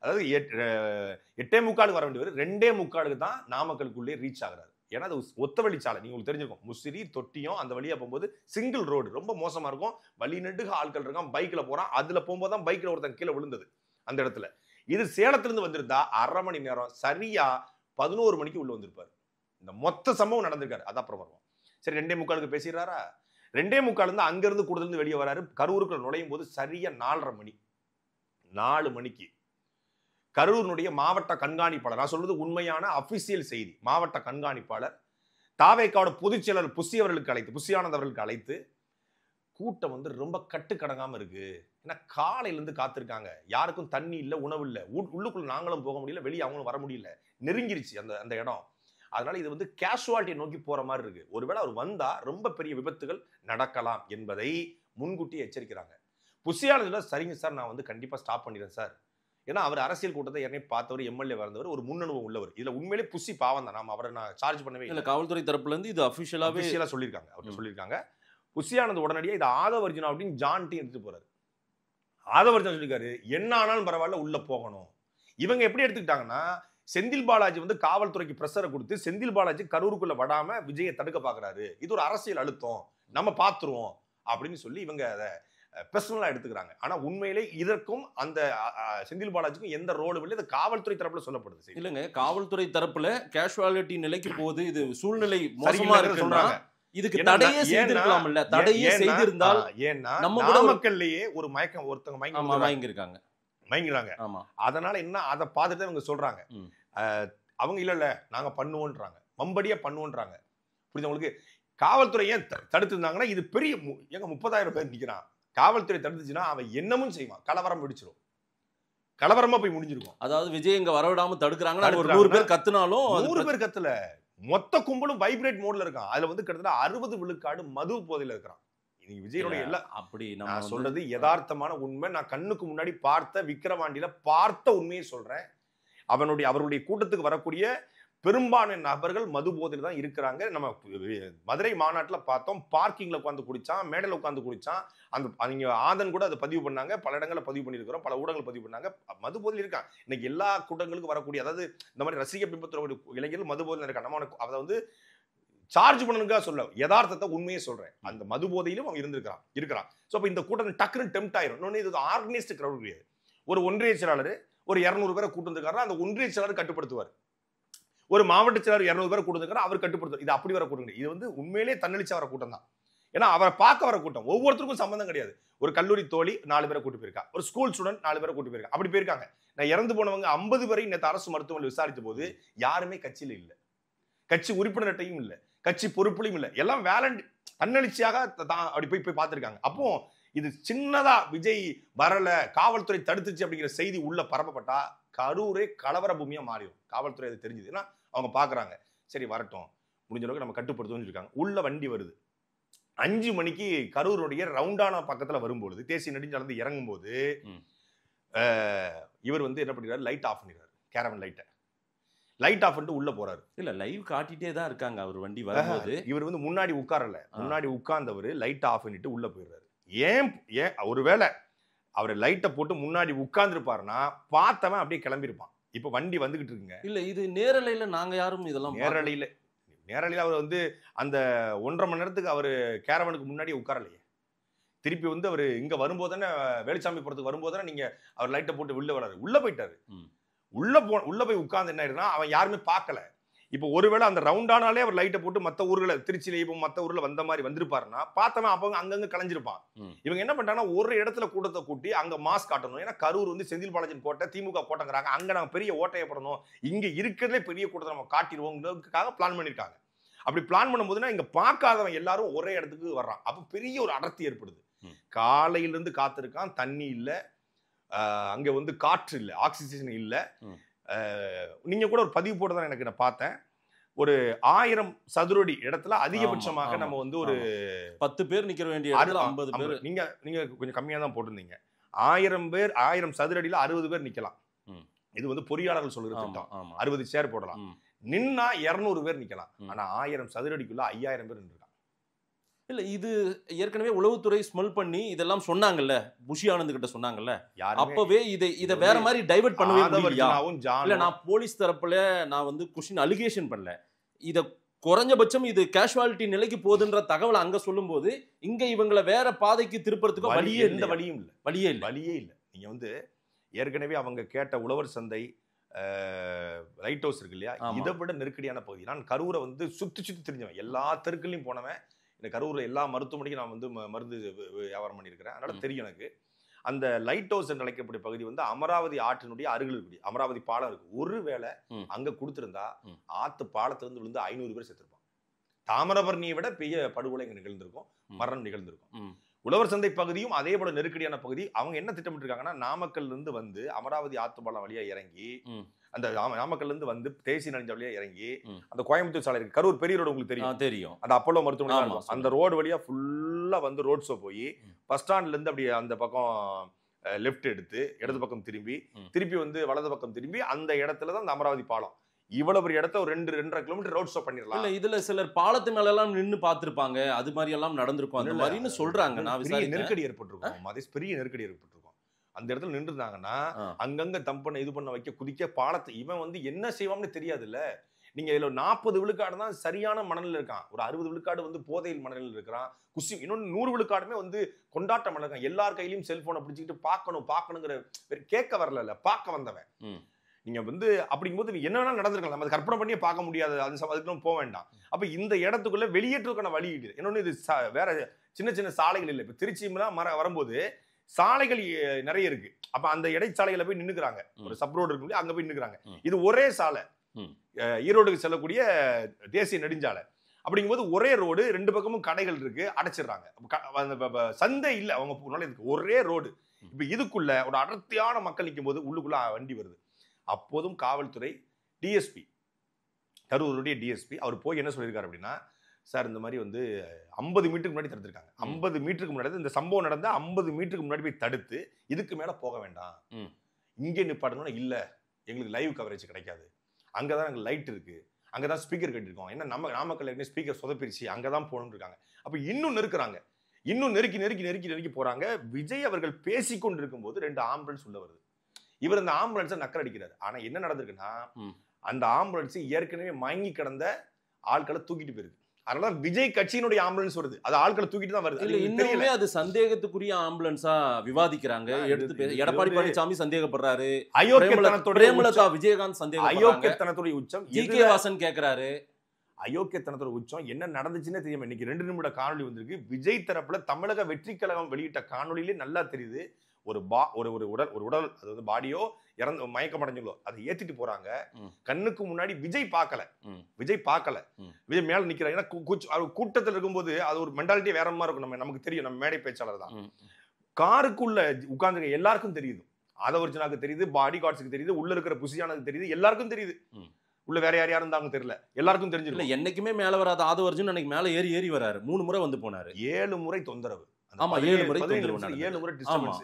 அதாவது 8:45 வர வேண்டியவர் 2:45 தான் நாமக்கலுக்குள்ளே ரீச் ஆகுறாரு. ஏன்னா அது ஒத்த வழிச்சாலை, நீங்க உங்களுக்கு தெரிஞ்சிருக்கும். முசிறி தொட்டியும் அந்த வழியா போகும்போது சிங்கிள் ரோடு, ரொம்ப மோசமா இருக்கும். வழி நெடுக ஆட்கள் இருக்கான், பைக்ல போறான். அதுல போகும்போது தான் பைக்ல ஒருத்தன் கீழே விழுந்தது அந்த இடத்துல. இது சேலத்திலிருந்து வந்திருந்தா 1/2 மணி நேரம் சரியா 11 மணிக்கு உள்ள வந்திருப்பாரு. இந்த மொத்த சம்பவம் நடந்திருக்காரு. அது அப்புறம் வருவோம். சரி, 2:45 பேசிடுறாரா? 2:45 அங்கிருந்து கூடுதல் வெளியே வராரு. கரூருக்குள்ள நுழையும் போது சரியா 4:30 மணி. 4 மணிக்கு கரூரினுடைய மாவட்ட கண்காணிப்பாளர், நான் சொல்றது உண்மையான அபிஷியல் செய்தி, மாவட்ட கண்காணிப்பாளர் தாவேகாவோட பொதுச் செயலர் புஷி ஆனந்த் அவர்களுக்கு அழைத்து கூட்டம் வந்து ரொம்ப கட்டுக்கடங்காம இருக்கு. ஏன்னா காலையில இருந்து காத்திருக்காங்க, யாருக்கும் தண்ணி இல்ல, உணவு இல்ல, உள்ளுக்குள்ள நாங்களும் போக முடியல, வெளியே அவங்களும் வர முடியல, நெருங்கிருச்சு அந்த அந்த இடம். அதனால இது வந்து கேஷுவாலிட்டியை நோக்கி போற மாதிரி இருக்கு. ஒருவேளை அவர் வந்தா ரொம்ப பெரிய விபத்துகள் நடக்கலாம் என்பதை முன்கூட்டியே எச்சரிக்கிறாங்க. புசியானதுல சரிங்க சார், நான் வந்து கண்டிப்பா ஸ்டாப் பண்ணிடுறேன் சார். ஏன்னா அவர் அரசியல் கூட்டத்தை ஏற்கனவே பார்த்தவர், எம்எல்ஏ வந்தவர், ஒரு முன்னனுபவம் உள்ளவர். இதுல உண்மையிலே புசி பாவம் தான், நாம அவரை நான் சார்ஜ் பண்ணவே இல்ல. காவல்துறை தரப்புல இருந்து இது அபிஷியலா சொல்லியிருக்காங்க, அவர்கிட்ட சொல்லியிருக்காங்க. புசியானது உடனடியாக இது ஆதவர்ஜுனா அப்படின்னு ஜான்ட்டி எடுத்துட்டு போறாரு. ஆதவர்ஜுனா சொல்லிருக்காரு, என்ன ஆனாலும் பரவாயில்ல, உள்ள போகணும். இவங்க எப்படி எடுத்துக்கிட்டாங்கன்னா, செந்தில் பாலாஜி வந்து காவல்துறைக்கு பிரஷரை கொடுத்து செந்தில் பாலாஜி கரூருக்குள்ள வடாம விஜயை தடுக்க பாக்குறாரு, இது ஒரு அரசியல் அழுத்தம், நம்ம பாத்துருவோம் அப்படின்னு சொல்லி இவங்க அதை பர்சனலா எடுத்துக்கிறாங்க. ஆனா உண்மையிலே இதற்கும் அந்த செந்தில் பாலாஜிக்கும் எந்த ரோலும் இல்லை. இது காவல்துறை தரப்புல சொல்லப்படுது. இல்லங்க, காவல்துறை தரப்புல கேஷுவாலிட்டி நிலைக்கு போகுது, இது சூழ்நிலை மோசமா இருக்கு சொல்றாங்க. இதுக்கு தடையே செய்திருக்கலாம் இல்ல, தடையே செய்திருந்தால் ஏன்னா நம்ம நாமக்கல்லையே ஒரு மயக்கம் ஒருத்தங்க மயங்கிறாங்க. அதனால என்ன, அதை பார்த்துட்டு அவங்க சொல்றாங்க, அவங்க இல்ல நாங்க பண்ணுவோன்றாங்க, மம்படியா பண்ணுவோன்றாங்க. புரியுது உங்களுக்கு? காவல்துறை ஏன் தடுத்து இருந்தாங்கன்னா, இது பெரிய எங்க 30,000 பேர் நிக்கிறான், காவல்துறை தடுத்துச்சுன்னா அவன் என்னமும் செய்வான், கலவரம் வெடிச்சிடும், கலவரமா போய் முடிஞ்சிருக்கும். அதாவது விஜய் இங்க வரவிடாம தடுக்கிறாங்க. ஒரு 100 பேர் கத்துனாலும் 100 பேர் கத்துல மொத்த கும்பலும் வைப்ரேட் மோட்ல இருக்கான். அதுல வந்து கிட்டத்தட்ட 60 விழுக்காடு மது போதையில இருக்கிறான். இன்னைக்கு விஜயோட எல்லாம் அப்படி நான் சொல்றது யதார்த்தமான உண்மை. நான் கண்ணுக்கு முன்னாடி பார்த்த விக்கிரவாண்டியில பார்த்த உண்மையை சொல்றேன். அவருடைய கூட்டத்துக்கு வரக்கூடிய பெரும்பாலான நபர்கள் மது போதையில தான் இருக்கிறாங்க. நம்ம மதுரை மாநாட்டுல பார்த்தோம், பார்க்கிங்ல உட்காந்து குடிச்சான், மேடையில உட்காந்து குடிச்சான். அந்த ஆதன் கூட அதை பதிவு பண்ணாங்க, பல இடங்களை பதிவு பண்ணியிருக்கிறோம், பல ஊடகங்கள் பதிவு பண்ணாங்க. மது போதையில் இருக்கான். இன்னைக்கு எல்லா கூட்டங்களுக்கும் வரக்கூடிய, அதாவது இந்த மாதிரி ரசிக பிம்பத்தோட இளைஞர்கள் மது போதையில் இருக்கான். நம்ம அதை வந்து சார்ஜ் பண்ணணுக்காக சொல்ல, யதார்த்தத்தை உண்மையே சொல்றேன். அந்த மது போதையிலும் அவன் இருக்கிறான். ஸோ அப்போ இந்த கூட்டம் டக்குன்னு டெம்ட் ஆயிரும். இன்னொன்று, இது ஆர்கனைஸ்டு கிரௌட் கிடையாது. ஒரு ஒன்றிய செயலாளர் ஒரு 200 பேரை கூட்டு வந்துருக்காருன்னா அந்த ஒன்றிய செயலாளர் கட்டுப்படுத்துவார். ஒரு மாவட்ட செயலாளர் 200 பேரை கூட்டு வந்துருக்காரு, அவர் கட்டுப்படுத்துவார். இது அப்படி வர கூட்டம், இது வந்து உண்மையிலே தன்னெழுச்சி வர கூட்டம் தான். ஏன்னா அவரை பார்க்க வர கூட்டம், ஒவ்வொருத்தருக்கும் சம்பந்தம் கிடையாது. ஒரு கல்லூரி தோழி 4 பேரை கூட்டு போயிருக்கா, ஒரு ஸ்கூல் ஸ்டூடெண்ட் 4 பேரை கூட்டு போயிருக்கா, அப்படி போயிருக்காங்க. நான் இறந்து போனவங்க 50 பேரை நேற்று அரசு மருத்துவமனையில் விசாரித்த போது யாருமே கட்சியில இல்லை, கட்சி உறுப்பினர்கிட்டையும் இல்லை, கட்சி பொறுப்புலையும் இல்லை, எல்லாம் தன்னெழுச்சியாக அப்படி போய் பார்த்திருக்காங்க. அப்போ இது சின்னதா விஜய் வரல, காவல்துறை தடுத்துச்சு அப்படிங்கிற செய்தி உள்ள பரப்பப்பட்டா கரூரே கலவர பூமியா மாறிடும். காவல்துறை அது தெரிஞ்சதுன்னா அவங்க பாக்குறாங்க, சரி வரட்டும், முடிஞ்ச அளவுக்கு நம்ம கட்டுப்படுத்தணும்னு இருக்காங்க. உள்ள வண்டி வருது 5 மணிக்கு கரூருடைய ரவுண்டானா பக்கத்துல வரும்போது, தேசிய நெடுஞ்சாலை இறங்கும் போது இவர் வந்து என்ன பண்ணிடுறாரு, லைட் ஆஃப் பண்ணிடுறாரு, கேரவன் லைட் ஆஃப் பண்ணிட்டு உள்ள போறாரு. இல்ல, லைவ் காட்டிட்டே தான் இருக்காங்க. அவர் வண்டி வரும்போது இவர் வந்து முன்னாடி உட்காரல, முன்னாடி உட்கார்ந்தவர் லைட் ஆஃப் பண்ணிட்டு உள்ள போயிடுறாரு. ஏன் ஒருவேளை அவர் லைட்டை போட்டு முன்னாடி உட்கார்ந்துருப்பாருன்னா பார்த்தவன் அப்படியே கிளம்பியிருப்பான். இப்ப வண்டி வந்துகிட்டு இருக்குங்க. இல்ல, இது நேரலையில நாங்க யாரும் இதெல்லாம் நேரலையில அவர் வந்து அந்த 1.5 மணி நேரத்துக்கு அவர் கேரவனுக்கு முன்னாடியே உட்காரலையே. திருப்பி வந்து அவர் இங்க வரும்போது தானே, வேலுச்சாமி புறத்துக்கு வரும்போது தானே நீங்க அவர் லைட்டை போட்டு உள்ள வராரு, உள்ள போயிட்டாரு. உள்ள போய் உட்கார்ந்து என்ன ஆயிடுனா, அவன் யாருமே பார்க்கல. இப்போ ஒருவேளை அந்த ரவுண்டானாலே அவர் லைட்டை போட்டு மற்ற ஊர்களை, திருச்சியில இப்போ மற்ற ஊர்ல வந்த மாதிரி வந்திருப்பாருன்னா பார்த்தவன் அப்போ அங்கங்க கலைஞ்சிருப்பான். இவங்க என்ன பண்ணிட்டாங்கன்னா, ஒரு இடத்துல கூட்டத்தை கூட்டி அங்க மாஸ் காட்டணும். ஏன்னா கரூர் வந்து செந்தில் பாலாஜின் கோட்டை, திமுக கோட்டைங்கிறாங்க, அங்க நாங்க பெரிய ஓட்டையை போடணும், இங்க இருக்கிறதுலே பெரிய கூட்டத்தை நம்ம காட்டிடுவோங்கிறதுக்காக பிளான் பண்ணிருக்காங்க. அப்படி பிளான் பண்ணும்போதுன்னா இங்க பார்க்காதவன் எல்லாரும் ஒரே இடத்துக்கு வர்றான். அப்போ பெரிய ஒரு அடர்த்தி ஏற்படுது. காலையிலிருந்து காத்திருக்கான், தண்ணி இல்லை, அங்க வந்து காற்று இல்லை, ஆக்சிஜன் இல்லை. நீங்க கூட ஒரு பதிவு போட்டதான் எனக்கு நான் பார்த்தேன். ஒரு 1000 சதுரடி இடத்துல அதிகபட்சமாக நம்ம வந்து ஒரு 10 பேர் நிக்க வேண்டிய 50 பேர், நீங்க கொஞ்சம் கம்மியா தான் போட்டிருந்தீங்க. 1000 பேர் 1000 சதுரடியில 60 பேர் நிக்கலாம். இது வந்து பொறியாளர்கள் சொல்ற திட்டம். 60 சேர் போடலாம், நின்னா 200 பேர் நிக்கலாம். ஆனா 1000 சதுரடிக்குள்ள 5000 பேர் நின்றுருக்காங்க. இல்ல, இது ஏற்கனவே உளவுத்துறை ஸ்மெல் பண்ணி இதெல்லாம் சொன்னாங்கல்ல, புஷி ஆனந்த் கிட்ட சொன்னாங்கல்ல, அப்பவே இதை வேற மாதிரி டைவர்ட் பண்ணவே முடியலையா? இல்ல, நான் போலீஸ் தரப்புல நான் வந்து கொஸ்டின் அலிகேஷன் பண்ணல, இத குறைஞ்சபட்சம் இது கேஷுவாலிட்டி நிலைக்கு போகுதுன்ற தகவலை அங்க சொல்லும் போது இங்க இவங்களை வேற பாதைக்கு திருப்பறதுக்கு வழியே இல்லை. நீங்க வந்து ஏற்கனவே அவங்க கேட்ட உழவர் சந்தை, லைட் ஹவுஸ் இருக்கு இல்லையா, இதை விட நெருக்கடியான பகுதி. நான் கரூரை வந்து சுத்தி தெரிஞ்சவன், எல்லா தெருக்களையும் போனவன். இந்த கரூரில் எல்லா மருத்துவமனைக்கும் நான் வந்து மருந்து வியாபாரம் பண்ணியிருக்கிறேன், அதனால தெரியும் எனக்கு. அந்த லைட் ஹவுஸ் என்று அழைக்கக்கூடிய பகுதி வந்து அமராவதி ஆற்றினுடைய அருகில் இருக்கு, அமராவதி பாலம் இருக்கு. ஒருவேளை அங்க கொடுத்திருந்தா ஆத்து பாலத்திலிருந்து விழுந்து 500 பேர் செத்துருப்பான். தாமிரபரணியை விட பெரிய படுகொலை இங்க நிகழ்ந்திருக்கும், மரணம் நிகழ்ந்திருக்கும். உழவர் சந்தை பகுதியும் அதே போல நெருக்கடியான பகுதி. அவங்க என்ன திட்டமிட்டு இருக்காங்கன்னா, நாமக்கல்ல இருந்து வந்து அமராவதி ஆத்துப்பாலம் வழியா இறங்கி, அந்த நாமக்கல்ல இருந்து வந்து தேசிய நெடுஞ்சாலை வழியா இறங்கி, அந்த கோயம்புத்தூர் சாலை இருக்கு, கரூர் பெரிய ரோடு உங்களுக்கு தெரியும், அந்த அப்போலோ மருத்துவமனை, அந்த ரோடு வழியா ஃபுல்லா வந்து ரோட் ஷோ போய் பஸ் ஸ்டாண்ட்ல இருந்து அப்படியே அந்த பக்கம் லெஃப்ட் எடுத்து இடது பக்கம் திருப்பி வந்து வலது பக்கம் திரும்பி அந்த இடத்துல தான் அந்த அமராவதி பாலம். இவ்வளவு பெரிய இடத்த ஒரு 2-2.5 கிலோமீட்டர் ரோட் ஷோ பண்ணிடலாம். இல்ல இதுல சிலர் பாலத்து மேல எல்லாம் நின்னு பாத்துருப்பாங்க, அது மாதிரி எல்லாம் நடந்திருக்கும் அந்த மாதிரின்னு சொல்றாங்க. நான் நெருக்கடி ஏற்பட்டிருக்கும், பெரிய நெருக்கடி ஏற்பட்டிருக்கும். அந்த இடத்துல நின்று இருந்தாங்கன்னா அங்கங்க தம் பண்ண இது பண்ண வைக்க குதிக்க பாலத்தை இவன் வந்து என்ன செய்வான்னு தெரியாது. இல்ல நீங்க இதுல 40 விழுக்காடு தான் சரியான மனநிலை இருக்கான், ஒரு 60 விழுக்காடு வந்து போதையில் மனநிலையில் இருக்கிறான், குசி. இன்னொன்னு 100 விழுக்காடுமே வந்து கொண்டாட்ட மனநிலை இருக்கான். எல்லார் கையிலயும் செல்போனை பிடிச்சிக்கிட்டு பார்க்கணுங்கிற கேட்க வரல, பார்க்க வந்தவன். நீங்க வந்து அப்படிங்கும்போது என்ன வேணா நடந்திருக்கலாம், நம்ம கற்பனை பண்ணியே பார்க்க முடியாது, அதுக்கு போக வேண்டாம். அப்ப இந்த இடத்துக்குள்ள வெளியேற்றுக்கான வழி இருக்குது. இன்னொன்னு இது வேற சின்ன சின்ன சாலைகள் இல்லை. இப்ப திருச்சியெல்லாம் வரும்போது சாலைகள் நிறைய இருக்கு. அப்ப அந்த இடைச்சாலைகளை போய் நின்னுக்கிறாங்க, ஒரு சப் ரோடு இருக்கு, அங்க போய் நின்னுக்கிறாங்க. இது ஒரே சாலை, ஈரோடுக்கு செல்லக்கூடிய தேசிய நெடுஞ்சாலை. அப்படிங்கும்போது ஒரே ரோடு, 2 பக்கமும் கடைகள் இருக்கு, அடைச்சிடுறாங்க. சந்தை இல்லை, அவங்க ஒரே ரோடு. இப்ப இதுக்குள்ள ஒரு அடர்த்தியான மக்கள் நிற்கும் போது உள்ளுக்குள்ள வண்டி வருது. அப்போதும் காவல்துறை டிஎஸ்பி, கரூருடைய டிஎஸ்பி, அவர் போய் என்ன சொல்லியிருக்காரு அப்படின்னா, சார் இந்த மாதிரி வந்து 50 மீட்டருக்கு முன்னாடி தடுத்திருக்காங்க, 50 மீட்டருக்கு முன்னாடி இந்த சம்பவம் நடந்த 50 மீட்டருக்கு முன்னாடி போய் தடுத்து இதுக்கு மேல போக வேண்டாம், இங்கே நிப்பாட்டணும்னா இல்ல எங்களுக்கு லைவ் கவரேஜ் கிடைக்காது, அங்கதான் எங்களுக்கு லைட் இருக்கு, அங்கதான் ஸ்பீக்கர் கட்டிருக்கோம், என்ன நம்ம நாமக்கல் ஸ்பீக்கர் சொதப்பிரிச்சு அங்கதான் போகணும்னு இருக்காங்க. அப்ப இன்னும் நெருக்குறாங்க, இன்னும் நெருக்கி போறாங்க. விஜய் அவர்கள் பேசிக்கொண்டு இருக்கும் போது 2 ஆம்புலன்ஸ் உள்ள வருது. இவர் அந்த ஆம்புலன்ஸை நக்கல் அடிக்கிறார். ஆனா என்ன நடந்திருக்குன்னா, அந்த ஆம்புலன்ஸ் ஏற்கனவே மயங்கி கிடந்த ஆட்களை தூக்கிட்டு போயிருக்கு. அதனால விஜய் கட்சியினுடைய ஆம்புலன்ஸ் வருது, அது ஆட்களை தூக்கிட்டு தான் வருது. இன்னுமே அது சந்தேகத்துக்குரிய ஆம்புலன்ஸா விவாதிக்கிறாங்க. எடப்பாடி பழனிசாமி சந்தேகப்படுறாரு, பிரேமலதா விஜயகாந்த் சந்தேகம், அயோக்கியத்தனத்துடைய உச்சம் ஜி.கே. வாசன் கேட்கிறாரு, அயோக்கியத்தனத்தோட உச்சம் என்ன நடந்துச்சுன்னே தெரியாம இன்னைக்கு 2 நிமிட காணொலி வந்திருக்கு. விஜய் தரப்புல தமிழக வெற்றி கழகம் வெளியிட்ட காணொலியிலே நல்லா தெரியுது. ஒரு உடல், அதாவது பாடியோ இறந்து மயக்கம் அடைஞ்சோ அதை ஏத்திட்டு போறாங்க. கண்ணுக்கு முன்னாடி விஜய் பார்க்கல, விஜய் மேல நிக்கிறாங்க. ஏன்னா கூட்டத்தில் இருக்கும்போது அது ஒரு மென்டாலிட்டி வேற மாதிரி இருக்கும். நமக்கு தெரியும், நம்ம மேடை பேச்சாளர் தான். காருக்குள்ள உட்கார்ந்து எல்லாருக்கும் தெரியுது, ஆதவர்ஜனாக்கு தெரியுது, பாடி கார்ட்ஸுக்கு தெரியுது, உள்ள இருக்கிற புசியானதுக்கு தெரியுது, எல்லாருக்கும் தெரியுது. உள்ள வேற யார் இருந்தாங்க தெரியல, எல்லாருக்கும் தெரிஞ்சிருக்கல. என்னைக்குமே மேல வராத ஆதவர்ஜன் அன்னைக்கு மேல ஏறி வராரு. 3 முறை வந்து போனாரு, 7 முறை தொந்தரவு. ஆமா, 7 முறை டிஸ்டர்பன்ஸ்.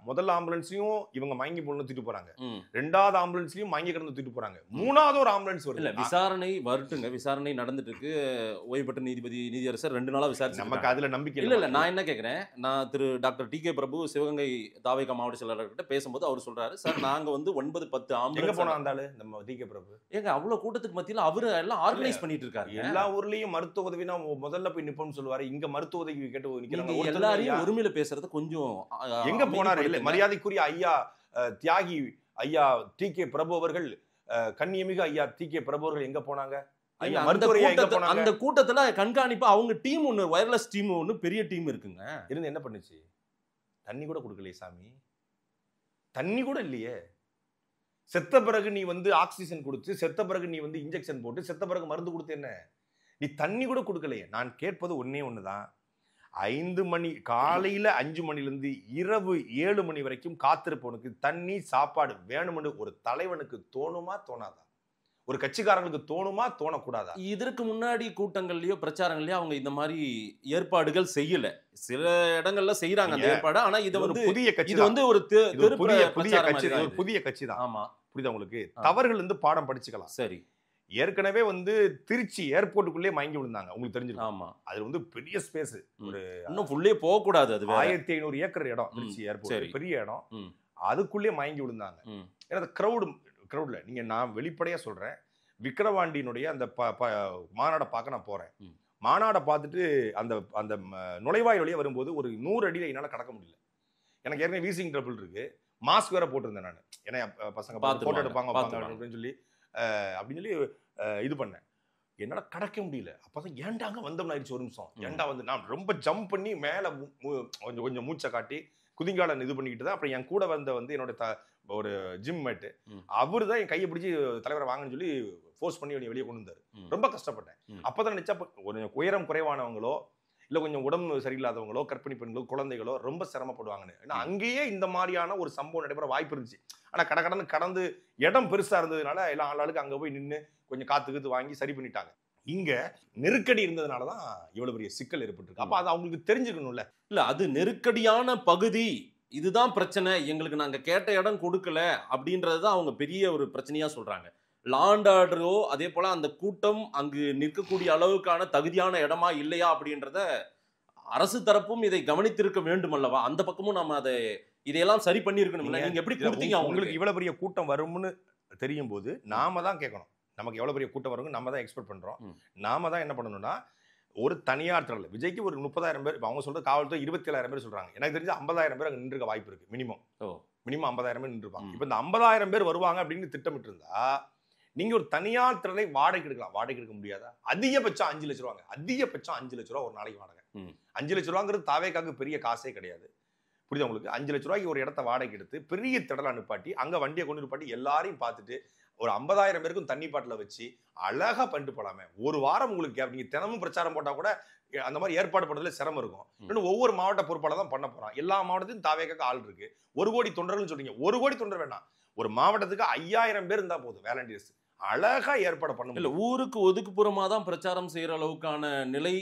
முதல் ஆம்புலன்ஸையும் இவங்க மயங்கி போன தூக்கிட்டு போறாங்க, 2வது ஆம்புலன்ஸ்லயும் மயங்கி கிடந்து தூக்கிட்டு போறாங்க, 3வது ஒரு ஆம்புலன்ஸ் வருது. இல்ல விசாரணை வரட்டுங்க, விசாரணை நடந்துட்டு இருக்கு. ஓய்வு பெற்ற நீதியரசர் 2 நாளா விசாரிச்சு, நமக்கு அதுல நம்பிக்கை இல்ல. நான் என்ன கேக்குறேன், நான் திரு டாக்டர் டி.கே. பிரபு சிவகங்கை தாவேகா மாவட்ட செயலாளர்கிட்ட பேசும்போது அவர் சொல்றாரு, சார் நாங்க வந்து 9-10 ஆம்புலன்ஸ் போனா இருந்தாலும் நம்ம டி.கே. பிரபு ஏங்க அவ்வளவு கூட்டத்துக்கு மத்தியில அவரு எல்லாம் ஆர்கனைஸ் பண்ணிட்டு இருக்காரு. எல்லா ஊர்லயும் மருத்துவ உதவினா முதல்ல போய் நிப்போம்னு சொல்லுவாரு. இங்க மருத்துவ உதவி கேட்டு எல்லாரையும் ஒருமையில பேசுறது கொஞ்சம் எங்க போனாரு? இல்ல மரியாதைக்குரிய ஐயா தியாகி ஐயா டி.கே. பிரபு அவர்கள், கண்ணியமிகு ஐயா டி.கே. பிரபு அவர்கள் எங்க போனாங்க? அந்த கூட்டத்துல கண்காணிப்பு அவங்க டீம் ஒண்ணு, வயர்லெஸ் டீம் ஒண்ணு, பெரிய டீம் இருக்குங்க. இருந்து என்ன பண்ணுச்சு? தண்ணி கூட கொடுக்கலையே சாமி, தண்ணி கூட இல்லையே. செத்த பிறகு நீ வந்து ஆக்சிஜன் கொடுத்து, செத்த பிறகு நீ வந்து இன்ஜெக்ஷன் போட்டு, செத்த பிறகு மருந்து கொடுத்து என்ன, நீ தண்ணி கூட கொடுக்கலையே. நான் கேட்பது ஒன்னே ஒண்ணுதான், 5 மணி காலையில 5 மணிலிருந்து இரவு 7 மணி வரைக்கும் காத்திருப்பவனுக்கு தண்ணி சாப்பாடு வேணும்னு ஒரு தலைவனுக்கு தோணுமா தோணாதா? ஒரு கட்சிக்காரங்களுக்கு தோணுமா தோணக்கூடாதா? இதற்கு முன்னாடி கூட்டங்கள்லயோ பிரச்சாரங்கள்லயோ அவங்க இந்த மாதிரி ஏற்பாடுகள் செய்யல. சில இடங்கள்ல செய்யறாங்க அந்த ஏற்பாடு. ஆனா இது வந்து புதிய கட்சி, இது வந்து ஒரு புதிய கட்சி தான். ஆமா, புரியுதா உங்களுக்கு? தவறுகள் இருந்து பாடம் படிச்சுக்கலாம். சரி, ஏற்கனவே வந்து திருச்சி ஏர்போர்ட்டுக்குள்ளே மயங்கி விழுந்தாங்க, உங்களுக்கு தெரிஞ்சிருக்கும். ஆமா, அது வந்து பெரிய ஸ்பேஸ், ஒரு இன்னும் ஃபுல்லே போக கூடாது, அது 1500 ஏக்கர் இடம் திருச்சி ஏர்போர்ட், பெரிய இடம். அதுக்குள்ளே மயங்கி விழுந்தாங்க. ஏன்னா கிரௌட்ல நீங்க, நான் வெளிப்படையா சொல்றேன், விக்கிரவாண்டியினுடைய அந்த மாநாடை பார்க்க நான் போறேன். மாநாடை பார்த்துட்டு அந்த அந்த நுழைவாய் வழியா வரும்போது ஒரு 100 அடியில என்னால கடக்க முடியல. எனக்கு ஏற்கனவே வீசிங் ட்ரபிள் இருக்கு, மாஸ்க் வேற போட்டிருந்தேன் நான். ஏன்னா பசங்க போட்டோ எடுப்பாங்க அப்படின்னு சொல்லி இது பண்ணேன். என்னால கடக்க முடியல. அப்பதான் ஏண்டாங்க வந்தோம்னு ஆயிடுச்சு. ஒரு நிமிஷம் ஏண்டா வந்து நான் ரொம்ப ஜம்ப் பண்ணி மேல கொஞ்சம் மூச்சை காட்டி குதிங்கால இது பண்ணிக்கிட்டு தான். அப்புறம் என் கூட வந்து என்னோட ஒரு ஜிம் மேட்டு, அவரு தான் என் கையை பிடிச்சி தலைவரை வாங்கன்னு சொல்லி ஃபோர்ஸ் பண்ணி வெளியே கொண்டு வந்தாரு. ரொம்ப கஷ்டப்பட்டேன். அப்பதான் நினைச்சா, ஒரு உயரம் குறைவானவங்களோ இல்லை கொஞ்சம் உடம்பு சரியில்லாதவங்களோ, கர்ப்பிணி பெண்களோ, குழந்தைகளோ ரொம்ப சிரமப்படுவாங்கன்னு. ஏன்னா அங்கேயே இந்த மாதிரியான ஒரு சம்பவம் நடைபெற வாய்ப்பு இருந்துச்சு. ஆனால் கடந்து இடம் பெருசா இருந்ததுனால எல்லாம் ஆளாளுக்கு அங்கே போய் நின்று கொஞ்சம் காத்து வாங்கி சரி பண்ணிட்டாங்க. இங்க நெருக்கடி இருந்ததுனால தான் இவ்வளவு பெரிய சிக்கல் ஏற்பட்டிருக்கு. அப்ப அது அவங்களுக்கு தெரிஞ்சுக்கணும்ல. இல்ல அது நெருக்கடியான பகுதி, இதுதான் பிரச்சனை, எங்களுக்கு நாங்க கேட்ட இடம் கொடுக்கல அப்படின்றது தான் அவங்க பெரிய ஒரு பிரச்சனையா சொல்றாங்க. லா அண்ட் ஆர்டரோ அதே போல அந்த கூட்டம் அங்கு நிற்கக்கூடிய அளவுக்கான தகுதியான இடமா இல்லையா அப்படின்றத அரசு தரப்பும் இதை கவனித்திருக்க வேண்டும் அல்லவா? அந்த பக்கமும் நம்ம அதை இதையெல்லாம் சரி பண்ணியிருக்கணும். நீங்க எப்படி கொடுத்தீங்க? உங்களுக்கு இவ்வளவு பெரிய கூட்டம் வரும்னு தெரியும் போது நாம தான் கேட்கணும். நமக்கு எவ்வளவு பெரிய கூட்டம் வரும் நம்ம தான் எக்ஸ்பெக்ட் பண்றோம். நாம தான் என்ன பண்ணணும்னா, ஒரு தனியார் திரள் விஜய்க்கு ஒரு 30,000 பேர், அவங்க சொல்றது காவல்துறை 27,000 பேர் சொல்றாங்க. எனக்கு தெரிஞ்சு 50,000 பேர் அங்க நின்றுக்க வாய்ப்பு இருக்கு. மினிமம் 50,000 பேர் நின்றுப்பாங்க. இப்ப இந்த 50,000 பேர் வருவாங்க அப்படின்னு திட்டமிட்டு இருந்தா நீங்க ஒரு தனியார் திரளை வாடகைக்கு எடுக்கலாம். வாடகைக்கு எடுக்க முடியாதா? அதிகபட்சம் 5 லட்சம் ரூபாங்க. அதிகபட்சம் 5 லட்சம் ரூபா ஒரு நாளைக்கு வாடகை. 5 லட்சம் ரூபாங்கிறது தாவேக்காக்கு பெரிய காசே கிடையாது. புரியுது உங்களுக்கு? 5 லட்சம் ரூபாய்க்கு ஒரு இடத்த வாடகை எடுத்து பெரிய திடலை அனுப்பாட்டி அங்க வண்டியை கொண்டு நிப்பாட்டி எல்லாரையும் பார்த்துட்டு ஒரு 50,000 பேருக்கும் தண்ணி பாட்டில் வச்சு அழகா பண்ணிட்டு போலாமே. ஒரு வாரம் உங்களுக்கு நீங்க தினமும் பிரச்சாரம் போட்டா கூட அந்த மாதிரி ஏற்பாடு பண்றதுல சிரமம் இருக்கும். இன்னும் ஒவ்வொரு மாவட்ட பொறுப்பாளர் தான் பண்ண போறான். எல்லா மாவட்டத்தையும் தாவேக்காக்கு ஆள் இருக்கு. 1 கோடி தொண்டர்கள் சொல்றீங்க. 1 கோடி தொண்டர் வேண்டாம், ஒரு மாவட்டத்துக்கு 5,000 பேர் இருந்தா போதும். வேலண்டியர்ஸ் அழகா ஏற்பாடு பண்ண இல்ல. ஊருக்கு ஒதுக்குப்புறமா தான் பிரச்சாரம் செய்யற அளவுக்கான நிலை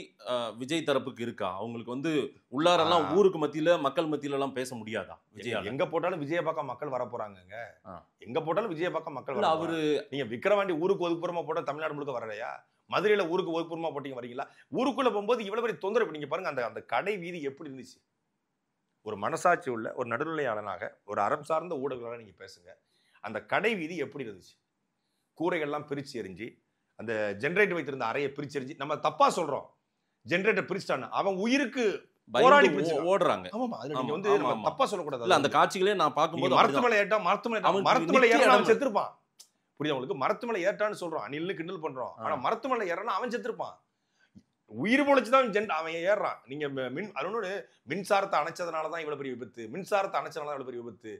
விஜய் தரப்புக்கு இருக்கா? அவங்களுக்கு வந்து உள்ளாரெல்லாம் ஊருக்கு மத்தியில மக்கள் மத்தியில எல்லாம் பேச முடியாதா? விஜய் எங்க போட்டாலும் விஜய பக்கம் மக்கள் வர போறாங்க. எங்க போட்டாலும் விஜய பக்கம் மக்கள். அவரு நீங்க விக்கிரவாண்டி ஊருக்கு ஒதுக்குப்புறமா போட்டா தமிழ்நாடு முழுக்க வரலையா? மதுரையில ஊருக்கு ஒதுக்குப்புறமா போட்டீங்க வரீங்களா? ஊருக்குள்ள போகும்போது இவ்வளவு பெரிய தொந்தரவு. நீங்க பாருங்க அந்த கடை வீதி எப்படி இருந்துச்சு. ஒரு மனசாட்சி உள்ள ஒரு நடுநிலையாளனாக, ஒரு அறம் சார்ந்த ஊடகங்களாக நீங்க பேசுங்க. அந்த கடை வீதி எப்படி இருந்துச்சு? கூரைகள்லாம் பிரிச்சு எரிஞ்சு, அந்த ஜெனரேட்டர் வைத்திருந்த அறையை பிரிச்சு எரிஞ்சு, நம்ம தப்பா சொல்றோம் ஜெனரேட்டர் பிரிச்சுட்டான்னு, அவன் உயிருக்கு போராடி ஓடுறாங்க. ஆமா, அது நீங்க வந்து நம்ம தப்பா சொல்லக்கூடாது. இல்ல அந்த காட்சிகளே நான் பார்க்கும்போது மரத்து மேல ஏறா மரத்து மேல ஏறா அவன் செத்துருப்பான். புரியுது உங்களுக்கு? மரத்து மேல ஏறான்னு சொல்றோம், அணில்னு கிண்டல் பண்றோம். ஆனா மரத்து மேல ஏறானா அவன் செத்துருப்பான். உயிர் பொழைச்சுதான் அவன் ஏறான். நீங்க அதனோட மின்சாரத்தை அணைச்சதுனாலதான் இவ்வளவு பெரிய விபத்து, மின்சாரத்தை அணைச்சதுனால இவ்வளவு பெரிய விபத்து.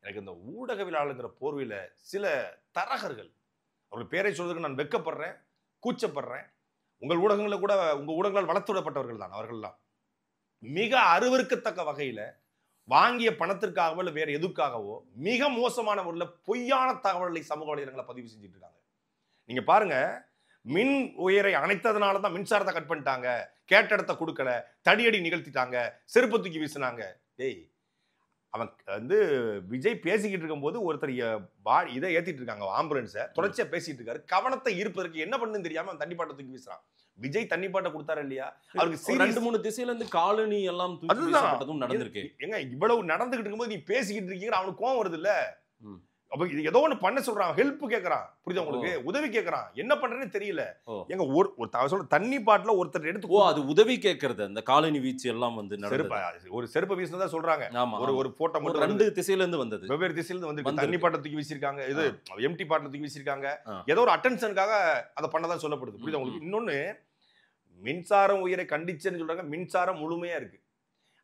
எனக்கு இந்த ஊடகவியலாளர்ங்கிற போர்வையில சில தரகர்கள், அவர்கள் பேரை சொல்றதுக்கு நான் வெக்கப்படுறேன், கூச்சப்படுறேன். உங்கள் ஊடகங்களில் கூட உங்க ஊடகங்களால் வளர்த்து விடப்பட்டவர்கள் தான் அவர்கள்லாம். மிக அருவருக்கத்தக்க வகையில வாங்கிய பணத்திற்காகவோ இல்லை வேற எதுக்காகவோ மிக மோசமான முறையில் பொய்யான தகவல்களை சமூக வலைதளங்களை பதிவு செஞ்சுட்டு இருக்காங்க. நீங்க பாருங்க, மின் உயரை அணைத்ததுனால தான் மின்சாரத்தை கட் பண்ணிட்டாங்க, கேட்ட இடத்த கொடுக்கல, தடியடி நிகழ்த்திட்டாங்க, செருப்பு தூக்கி வீசினாங்க. டேய், அவன் வந்து விஜய் பேசிக்கிட்டு இருக்கும் போது ஒருத்தர் இதை ஏத்திட்டு இருக்காங்க, ஆம்புலன்ஸை தொடர்ச்சியா பேசிட்டு இருக்காரு. கவனத்தை ஈர்ப்பதற்கு என்ன பண்ணுன்னு தெரியாம அவன் தண்ணி பாட்டை தூக்கி வீசுறான். விஜய் தண்ணி பாட்டை கொடுத்தாரு இல்லையா? அவருக்கு 2-3 திசையில இருந்து காலனி எல்லாம் தூக்கி வீசப்பட்டதும் நடந்திருக்கு. ஏங்க இவ்வளவு நடந்துகிட்டு இருக்கும்போது நீ பேசிக்கிட்டு இருக்கீங்க, அவனுக்கு கோவம் வருது இல்ல? அப்ப இது ஏதோ ஒண்ணு பண்ண சொல்றான், ஹெல்ப் கேட்கறான், புரியுதா உங்களுக்கு? உதவி கேட்கறான், என்ன பண்றேன்னு தெரியல. எங்க ஒரு தண்ணி பாட்டில ஒருத்தர் எடுத்து அது உதவி கேட்கறது. அந்த காலனி வீச்சு எல்லாம் வந்து ஒரு செருப்பு வீசினதா சொல்றாங்க. ஒரு போட்டோ மட்டும் 2 திசையில இருந்து வந்தது, வெவ்வேறு திசையில இருந்து வந்து தண்ணி பாட்டில தூக்கி வீசிருக்காங்க, இது எம்டி பாட்டில தூக்கி வீசிருக்காங்க. ஏதோ ஒரு அட்டென்ஷனுக்காக அதை பண்ணதான் சொல்லப்படுது, புரியுதா உங்களுக்கு? இன்னொன்னு, மின்சாரம் உயரை கண்டிச்சுன்னு சொல்றாங்க. மின்சாரம் முழுமையா இருக்கு.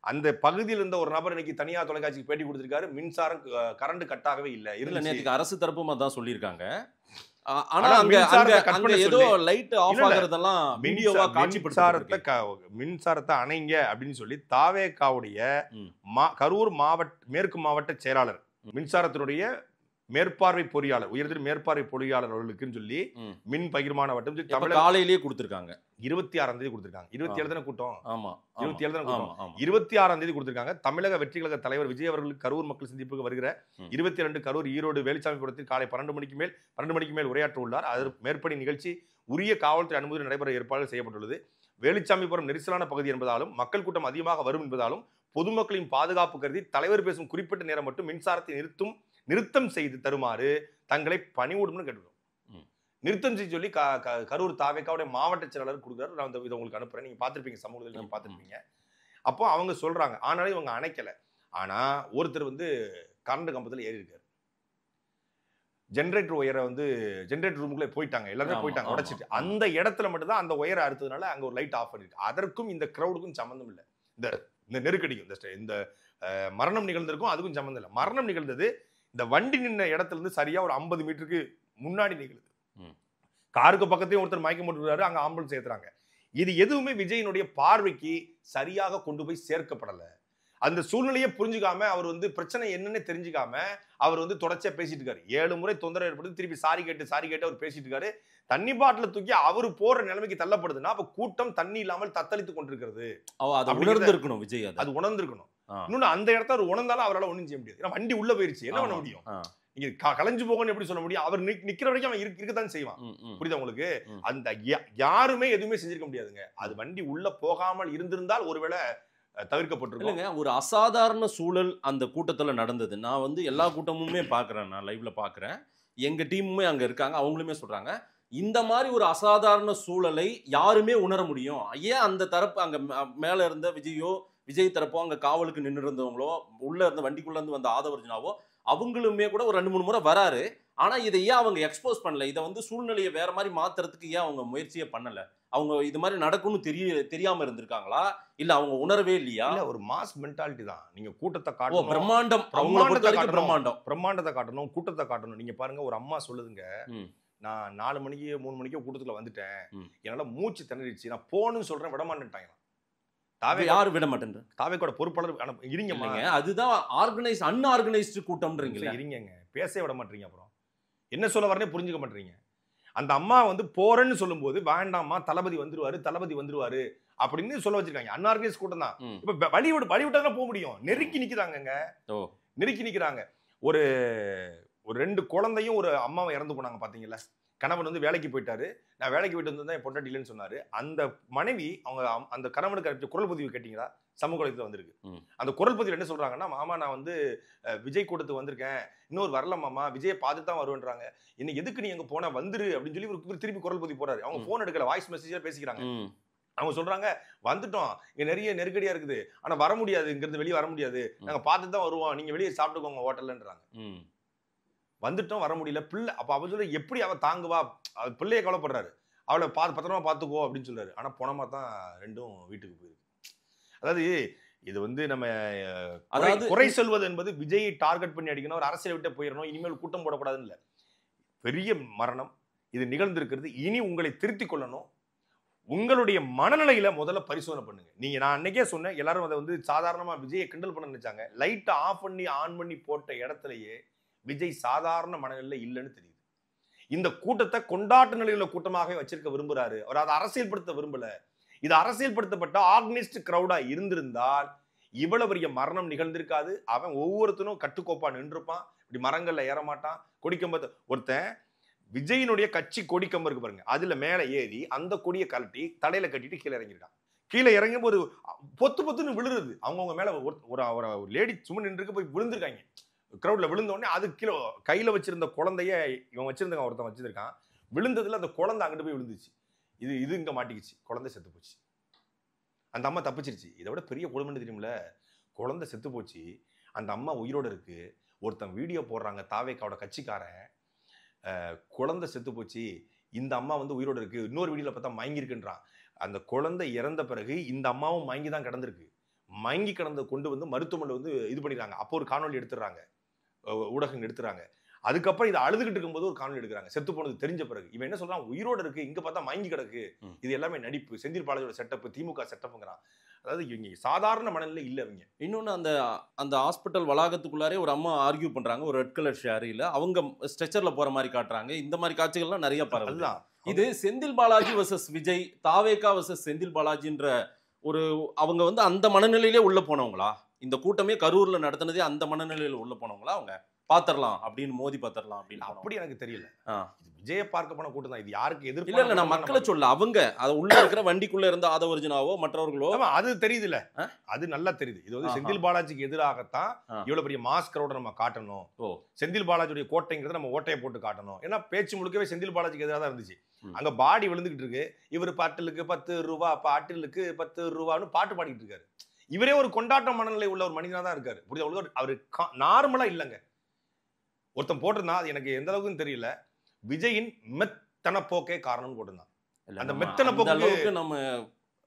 அந்த பகுதியில் இருந்த ஒரு நபர் இன்னைக்கு தனியார் தொலைக்காட்சிக்கு பேட்டி கொடுத்திருக்காரு, மின்சாரம் கரண்ட் கட் ஆகவே இல்லை. நேற்றுக்கு அரசு தரப்பும் அதான் சொல்லியிருக்காங்க. ஆனா அங்க ஏதோ லைட் ஆஃப் ஆகுறதெல்லாம் வீடியோவா காட்சிப்படுத்தி மின்சாரத்தை அணைங்க அப்படின்னு சொல்லி தாவேகாவுடைய கரூர் மேற்கு மாவட்ட செயலாளர், மின்சாரத்தினுடைய மேற்பார்வை பொறியாளர், உயர்திரு மேற்பார்வை பொறியாளர் அவர்களுக்குன்னு சொல்லி மின் பகிர்மான வட்டம் தமிழக காலையிலேயே கொடுத்திருக்காங்க. 26ஆம் தேதி கொடுத்திருக்காங்க. 27 தானே கூட்டம்? ஆமா, 27 தானே கூட்டம். 26ஆம் தேதி கொடுத்திருக்காங்க. தமிழக வெற்றி கழக தலைவர் விஜய் அவர்களுக்கு கரூர் மக்கள் சந்திப்புக்கு வருகிற 22 கரூர் ஈரோடு வேலுச்சாமி புரத்தில் காலை 12 மணிக்கு மேல் உரையாற்ற உள்ளார். அதற்கு மேற்படி நிகழ்ச்சி உரிய காவல்துறை அனுமதி நடைபெற ஏற்பாடு செய்யப்பட்டுள்ளது. வேலுச்சாமிபுரம் நெரிசலான பகுதி என்பதாலும் மக்கள் கூட்டம் அதிகமாக வரும் என்பதாலும் பொதுமக்களின் பாதுகாப்பு கருதி தலைவர் பேசும் குறிப்பிட்ட நேரம் மட்டும் மின்சாரத்தை நிறுத்தம் செய்து தருமாறு தங்களை பணிவுடன் கேட்டுக்கிறோம். நிறுத்தம் செய்ய சொல்லி கரூர் தாவேக்காவுடைய மாவட்ட செயலாளர் கொடுக்குறாரு. நான் இதை உங்களுக்கு அனுப்புறேன், நீங்க பார்த்துருப்பீங்க, சமூகத்தில் நீங்க பார்த்துருப்பீங்க. அப்போ அவங்க சொல்றாங்க, ஆனாலும் இவங்க அணைக்கல. ஆனா ஒருத்தர் வந்து கரண்ட் கம்பத்தில் ஏறி இருக்காரு. ஜெனரேட்டர் ஒயரை வந்து ஜெனரேட்டர் ரூமுக்குள்ளே போயிட்டாங்க, எல்லாருமே போயிட்டாங்க உடைச்சிட்டு. அந்த இடத்துல மட்டும்தான் அந்த ஒயரை அறுத்ததுனால அங்க ஒரு லைட் ஆஃப் பண்ணிருக்கு. அதற்கும் இந்த கிரௌடுக்கும் சம்மந்தம் இல்லை. இந்த நெருக்கடிக்கும் இந்த மரணம் நிகழ்ந்திருக்கும் அதுக்கும் சம்மந்தம் இல்லை. மரணம் நிகழ்ந்தது இந்த வண்டி நின்ன இடத்துல இருந்து சரியா ஒரு 50 மீட்டருக்கு முன்னாடி நிகழுது. காருக்கு பக்கத்தையும் ஒருத்தர் மயக்கம் போட்டுறாரு, அங்க ஆம்புலன்ஸ் ஏத்துறாங்க. இது எதுவுமே விஜயினுடைய பார்வைக்கு சரியாக கொண்டு போய் சேர்க்கப்படலை. அந்த சூழ்நிலையை புரிஞ்சுக்காம அவர் வந்து பிரச்சனை என்னன்னு தெரிஞ்சுக்காம அவர் வந்து தொடர்ச்சியா பேசிட்டு இருக்காரு. 7 முறை தொந்தரவு ஏற்படுத்தி திருப்பி சாரி கேட்டு அவர் பேசிட்டு இருக்காரு. தண்ணி பாட்டில தூக்கி அவரு போற நிலைமைக்கு தள்ளப்படுதுன்னா அப்ப கூட்டம் தண்ணி இல்லாமல் தத்தளித்து கொண்டிருக்கிறது. உணர்ந்திருக்கணும் விஜய், அது உணர்ந்திருக்கணும். இன்னொன்னு அந்த இடத்த அவர் உணர்ந்தாலும் அவரால் ஒண்ணும் செய்ய முடியாது. ஏன்னா வண்டி உள்ள போயிருச்சு, என்ன பண்ண முடியும்? நீங்க கலைஞ்சு போகணும்னு எப்படி சொல்ல முடியும்? அவர் நிக்கிற வரைக்கும் அவன் இருக்கத்தான் செய்வான். புரியுதா உங்களுக்கு? அந்த யாருமே எதுவுமே செஞ்சிருக்க முடியாதுங்க. அது வண்டி உள்ள போகாமல் இருந்திருந்தால் ஒருவேளை தவிர்க்கப்பட்டிருக்கோங்க. ஒரு அசாதாரண சூழல் அந்த கூட்டத்துல நடந்தது. நான் வந்து எல்லா கூட்டமுமே பாக்குறேன், நான் லைவ்ல பாக்குறேன். எங்க டீமுமே அங்க இருக்காங்க, அவங்களுமே சொல்றாங்க இந்த மாதிரி ஒரு அசாதாரண சூழலை யாருமே உணர முடியும். ஏன் அந்த தரப்பு அங்க மேல இருந்த விஜய் தரப்போ அங்க காவலுக்கு நின்று இருந்தவங்களோ உள்ள இருந்த வண்டிக்குள்ள இருந்து வந்த ஆதவர்ஜனாவோ அவங்களுமே கூட ஒரு 2-3 முறை வராரு. ஆனா இதை ஏன் அவங்க எக்ஸ்போஸ் பண்ணல? இதை வந்து சூழ்நிலையை வேற மாதிரி மாத்துறதுக்கு ஏன் அவங்க முயற்சியே பண்ணல? அவங்க இது மாதிரி நடக்கும்னு தெரியாம இருந்திருக்காங்களா, இல்ல அவங்க உணரவே இல்லையா? இல்ல ஒரு மாஸ் மென்டாலிட்டி தான். நீங்க கூட்டத்தை காட்டணும், பிரம்மாண்டத்தை காட்டணும், கூட்டத்தை காட்டணும். நீங்க பாருங்க, ஒரு அம்மா சொல்லுதுங்க, நான் 4 மணிக்கு 3 மணிக்கு கூட்டத்துல வந்துட்டேன், என்னால மூச்சு திணறிடுச்சு, நான் போகணும்னு சொல்றேன், விட மாட்டேன்ட்டாங்க. யாரு விட மாட்டேன்? தாவேக்கோட பொறுப்பாளர் இருங்க, அதுதான் அன்ஆர்கனைஸ்டு கூட்டம்ன்றீங்களா? இருங்க, பேசவே விட மாட்டீங்க. அப்புறம் என்ன சொல்ல வரனே புரிஞ்சுக்க மாட்டீங்க. அந்த அம்மா வந்து போறேன்னு சொல்லும்போது வேண்டாமா, தளபதி வந்துருவாரு அப்படின்னு சொல்ல வச்சிருக்காங்க. அன்ஆர்கனைஸ் கூட்டம் தான். இப்ப வழி விட்டா போக முடியும். நெருக்கி நிக்கிறாங்க. ஒரு 2 குழந்தையும் ஒரு அம்மாவை இறந்து போனாங்க பாத்தீங்களா? கணவன் வந்து வேலைக்கு போயிட்டாரு, நான் வேலைக்கு போயிட்டு வந்து என் பொண்டாட்டி இல்லைன்னு சொன்னாரு. அந்த மனைவி அவங்க அந்த கணவனுக்கு குரல் பதிவு கேட்டீங்களா? சமூக வலைத்தளத்துல வந்திருக்கு. அந்த குரல் பதிவு என்ன சொல்றாங்கன்னா, மாமா நான் வந்து விஜய் கூட்டத்துக்கு வந்திருக்கேன், இன்னொரு வரல மாமா, விஜயை பார்த்து தான் வருவேன்றாங்க. என்ன எதுக்கு நீ அங்க போனா வந்துரு அப்படின்னு சொல்லி திருப்பி குரல் பதிவு போறாரு. அவங்க போன் எடுக்கல, வாய்ஸ் மெசேஜா பேசிக்கிறாங்க. அவங்க சொல்றாங்க, வந்துட்டோம், இங்க நிறைய நெருக்கடியா இருக்குது, ஆனா வர முடியாது, இங்க இருந்து வெளியே வர முடியாது, நாங்க பார்த்து தான் வருவோம், நீங்க வெளியே சாப்பிட்டுக்கோங்க ஹோட்டல்ன்றாங்க. வந்துட்டோம், வர முடியல பிள்ளை. அப்ப அவ சொல்ல எப்படி அவ தாங்குவா? பிள்ளைய கவலைப்படுறாரு, அவளை பத்திரமா பாத்துக்கோ அப்படின்னு சொல்றாரு. ஆனா போனமா தான் 2ம் வீட்டுக்கு போயிருக்கு. அதாவது இது வந்து நம்ம குறை சொல்வது என்பது விஜயை டார்கெட் பண்ணி அடிக்கணும், ஒரு அரசியல் விட்டு போயிடணும், இனிமேல் கூட்டம் போடக்கூடாதுன்னு இல்லை. பெரிய மரணம் இது நிகழ்ந்திருக்கிறது. இனி உங்களை திருத்திக் கொள்ளணும். உங்களுடைய மனநிலையில முதல்ல பரிசோதனை பண்ணுங்க. நீங்க நான் அன்னைக்கே சொன்னேன், எல்லாரும் அதை வந்து சாதாரணமா விஜயை கிண்டல் பண்ண நினைச்சாங்க. லைட்டை ஆஃப் பண்ணி ஆன் பண்ணி போட்ட இடத்துலயே விஜய் சாதாரண மனநிலையில இல்லைன்னு தெரியுது. இந்த கூட்டத்தை கொண்டாட்ட நிலையில கூட்டமாக வச்சிருக்க விரும்புறாரு. அவர் அதை அரசியல்படுத்த விரும்பல. இது அரசியல்படுத்தப்பட்ட ஆர்கனைஸ்ட் கிரௌடா இருந்திருந்தால் இவ்வளவு பெரிய மரணம் நிகழ்ந்திருக்காது. அவன் ஒவ்வொருத்தனும் கட்டுக்கோப்பா நின்றுப்பான், இப்படி மரங்கள்ல ஏற மாட்டான். கொடிக்கம்பத்தை ஒருத்தன் விஜயினுடைய கட்சி கொடிக்கம்பு இருக்கு பாருங்க, அதுல மேல ஏறி அந்த கொடியை கழட்டி தலையில கட்டிட்டு கீழே இறங்கிருக்கான். கீழே இறங்கி ஒரு பொத்துன்னு விழுறது. அவங்கவுங்க மேல ஒரு லேடி சும்மா நின்று போய் விழுந்திருக்காங்க. கிரௌட்ல விழுந்த உடனே அது கீழே கையில வச்சிருந்த குழந்தைய இவன் வச்சிருந்தாங்க, ஒருத்தன் வச்சிருக்கான். விழுந்ததுல அந்த குழந்தை அங்கிட்டு போய் விழுந்துச்சு. இது இங்க மாட்டிக்கிச்சு, குழந்தை செத்து போச்சு. அந்த அம்மா தப்பிச்சிருச்சு. இதை விட பெரிய கொடுமைன்னு தெரியுமில்ல, குழந்தை செத்து போச்சு, அந்த அம்மா உயிரோட இருக்கு. ஒருத்தன் வீடியோ போடுறாங்க, தாவேக்காவோட கட்சிக்காரன், குழந்தை செத்து போச்சு, இந்த அம்மா வந்து உயிரோட இருக்கு, இன்னொரு வீடியோல பார்த்தா மயங்கி இருக்குன்றான். அந்த குழந்தை இறந்த பிறகு இந்த அம்மாவும் மயங்கி தான் கிடந்திருக்கு. மயங்கி கிடந்த கொண்டு வந்து மருத்துவமனை வந்து இது பண்ணிடுறாங்க. அப்போ ஒரு காணொலி எடுத்துடுறாங்க, ஊடகங்கள் எடுத்துறாங்க. அதுக்கப்புறம் இதை அழுதுகிட்டு இருக்கும்போது ஒரு காணொலி எடுக்கிறாங்க, செத்து போனது தெரிஞ்ச பிறகு. இவன் என்ன சொல்றான், உயிரோட இருக்கு, இங்க பார்த்தா மயங்கி கிடக்கு, இது எல்லாமே நடிப்பு, செந்தில் பாலாஜியோட செட்டப், திமுக செட்டப்ங்கிறான். அதாவது இவங்க சாதாரண மனநிலை இல்லை அவங்க. இன்னொன்று, அந்த ஹாஸ்பிட்டல் வளாகத்துக்குள்ளாரே ஒரு அம்மா ஆர்கியூ பண்றாங்க, ஒரு ரெட் கலர் ஷேரியில் அவங்க ஸ்ட்ரெச்சர்ல போற மாதிரி காட்டுறாங்க. இந்த மாதிரி காட்சிகள்லாம் நிறைய பரவாயில்ல. இது செந்தில் பாலாஜி வர்சஸ் விஜய், தாவேகா வர்சஸ் செந்தில் பாலாஜின்ற ஒரு அவங்க வந்து அந்த மனநிலையிலே உள்ள போனவங்களா? இந்த கூட்டமே கரூர்ல நடத்தினதே அந்த மனநிலையில உள்ள போனவங்களா? அவங்க பாத்திரலாம் அப்படின்னு, மோதி பாத்திரலாம் அப்படின்னு அப்படி எனக்கு தெரியல. விஜய பார்க்க போன கூட்டம் தான் இது. யாருக்கு எதிர்ப்பு இல்ல, நான் மக்களை சொல்ல, அவங்க அது உள்ள இருக்கிற வண்டிக்குள்ள இருந்த ஆதவர்ஜனாவோ மற்றவர்களோ அது தெரியுது இல்ல, அது நல்லா தெரியுது. இது வந்து செந்தில் பாலாஜிக்கு எதிராகத்தான் இவ்வளவு பெரிய மாஸ் கிரௌட நம்ம காட்டணும். செந்தில் பாலாஜியுடைய கோட்டைங்கிறத நம்ம ஓட்டையை போட்டு காட்டணும். ஏன்னா பேச்சு முழுக்கவே செந்தில் பாலாஜிக்கு எதிராக தான் இருந்துச்சு. அங்க பாடி விழுந்துகிட்டு இருக்கு, இவர் பாட்டிலுக்கு 10 ரூபா, பாட்டிலுக்கு 10 ரூபான்னு பாட்டு பாடிக்கிட்டு இருக்காரு. இவரே ஒரு கொண்டாட்ட மனநிலை உள்ள ஒரு மனிதனா தான் இருக்காரு. புரியுது? அவரு நார்மலா இல்லைங்க. ஒருத்தன் போட்டிருந்தா, அது எனக்கு எந்த அளவுக்குன்னு தெரியல, விஜயின் மெத்தன போக்கே காரணம் போட்டிருந்தான். அந்த மெத்தன போக்கு நம்ம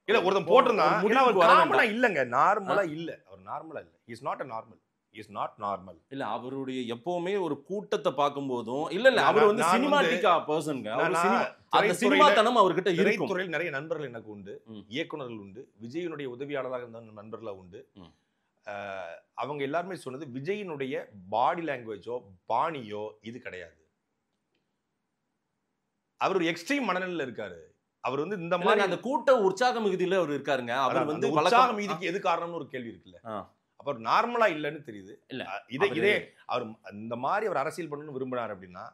இல்ல, ஒருத்தன் போட்டிருந்தான் இல்லங்க, நார்மலா இல்ல, அவர் நார்மலா இல்ல, is not a normal. Is not normal. இல்ல அவருடைய எப்பவுமே ஒரு கூட்டத்தை பார்க்கும்போதும் இல்ல அவர் வந்து சினிமாட்டிக்கா பர்சன்ங்க. அந்த சினிமாத்தனம் அவர்கிட்ட இருக்கும். திரைத்துறையில் நிறைய நண்பர்கள் எனக்கு உண்டு, இயக்குனர்கள் உண்டு, விஜயினுடைய உதவியாளராக இருந்த நண்பர்களா உண்டு. அவங்க எல்லாருமே சொன்னது விஜயினுடைய பாடி லாங்குவேஜோ பாணியோ இது கிடையாது. அவர் ஒரு எக்ஸ்ட்ரீம் மனநிலையில இருக்காரு. அவர் வந்து இந்த மாதிரி அந்த கூட்ட உற்சாக மிகுதியில அவர் இருக்காருங்க. அவர் வந்து உற்சாக மிகுதிக்கு எது காரணம்னு ஒரு கேள்வி இருக்குல்ல. அவர் நார்மலா இல்லன்னு தெரியுது. இல்ல இதே அவர் இந்த மாதிரி அவர் அரசியல் பண்ணணும்னு விரும்பினார் அப்படின்னா,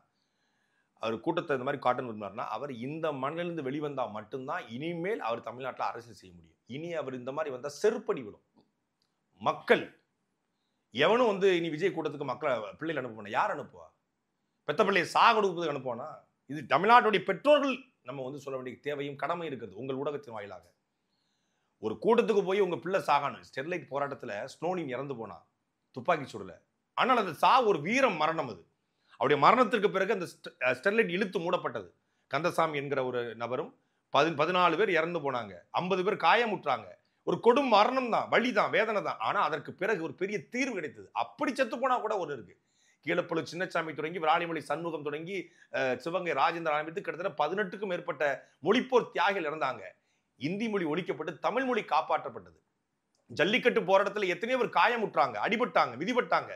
அவர் கூட்டத்தை இந்த மாதிரி காட்டணும் விரும்பினார்னா, அவர் இந்த மண்ணிலிருந்து வெளிவந்தா மட்டும்தான் இனிமேல் அவர் தமிழ்நாட்டில் அரசியல் செய்ய முடியும். இனி அவர் இந்த மாதிரி வந்தா செருப்படி விடும். மக்கள் எவனும் வந்து இனி விஜய் கூட்டத்துக்கு மக்களை பிள்ளைகள் அனுப்புவானா? யார் அனுப்புவா? பெத்த பிள்ளையை சாகடுப்பதுக்கு அனுப்புவானா? இது தமிழ்நாட்டுடைய பெற்றோர்கள் நம்ம வந்து சொல்ல வேண்டிய தேவையும் கடமை இருக்குது. உங்கள் ஊடகத்தின் வாயிலாக ஒரு கூட்டத்துக்கு போய் உங்க பிள்ளை சாகணும். ஸ்டெர்லைட் போராட்டத்தில் ஸ்னோலின் இறந்து போனா துப்பாக்கி சூடல. ஆனால் அந்த ஒரு வீர மரணம். அது அவருடைய மரணத்திற்கு பிறகு அந்த ஸ்டெர்லைட் இழுத்து மூடப்பட்டது. கந்தசாமி என்கிற ஒரு நபரும் 14 பேர் இறந்து போனாங்க, 50 பேர் காயமுற்றாங்க. ஒரு கொடும் மரணம் தான், வலி தான், வேதனை தான். ஆனா அதற்கு பிறகு ஒரு பெரிய தீர்வு கிடைத்தது. அப்படி செத்து போனா கூட ஒன்று இருக்கு. கீழப்பழு சின்னசாமி தொடங்கி விராலிமலை சண்முகம் தொடங்கி சிவகங்கை ராஜேந்திர ஆரம்பித்து கிட்டத்தட்ட 18க்கும் மேற்பட்ட மொழிப்போர் தியாகிகள் இறந்தாங்க. இந்தி மொழி ஒழிக்கப்பட்டு தமிழ் மொழி காப்பாற்றப்பட்டது. ஜல்லிக்கட்டு போராட்டத்தில் எத்தனையோ பேர் காயமுற்றாங்க, அடிபட்டாங்க, விதிப்பட்டாங்க.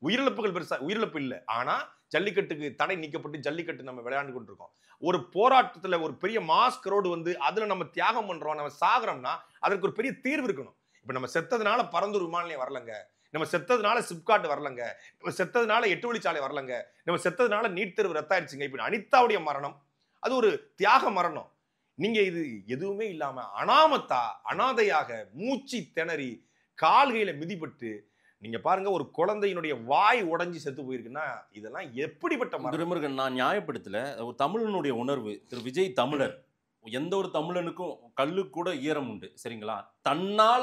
உயிரிழப்புகள் பெருசா உயிரிழப்பு இல்லை. ஆனா ஜல்லிக்கட்டுக்கு தடை நீக்கப்பட்டு ஜல்லிக்கட்டு நம்ம விளையாண்டு கொண்டிருக்கோம். ஒரு போராட்டத்துல ஒரு பெரிய மாஸ்க் ரோடு வந்து அதுல நம்ம தியாகம் பண்றோம், நம்ம சாகுறோம்னா அதற்கு ஒரு பெரிய தீர்வு இருக்கணும். இப்ப நம்ம செத்ததுனால பரந்தூர் விமான நிலையம் வரலங்க, நம்ம செத்ததுனால சிப்காட் வரலங்க, நம்ம செத்ததுனால 8 வழிச்சாலை வரலங்க, நம்ம செத்ததுனால நீட் தேர்வு ரத்தாயிடுச்சுங்க. இப்ப அனிதாவுடைய மரணம் அது ஒரு தியாக மரணம். நீங்க இது எதுவுமே இல்லாம அனாமத்தா அனாதையாக மூச்சு திணறி கால்கையில மிதிப்பட்டு நீங்க பாருங்க, ஒரு குழந்தையினுடைய வாய் உடைஞ்சு செத்து போயிருக்குன்னா இதெல்லாம் எப்படிப்பட்ட திருமுருகன். நான் நியாயப்படுத்தல, ஒரு தமிழனுடைய உணர்வு. திரு விஜய் தமிழர். எந்த ஒரு தமிழனுக்கும் கல்லு கூட ஈரம் உண்டு, சரிங்களா? தன்னால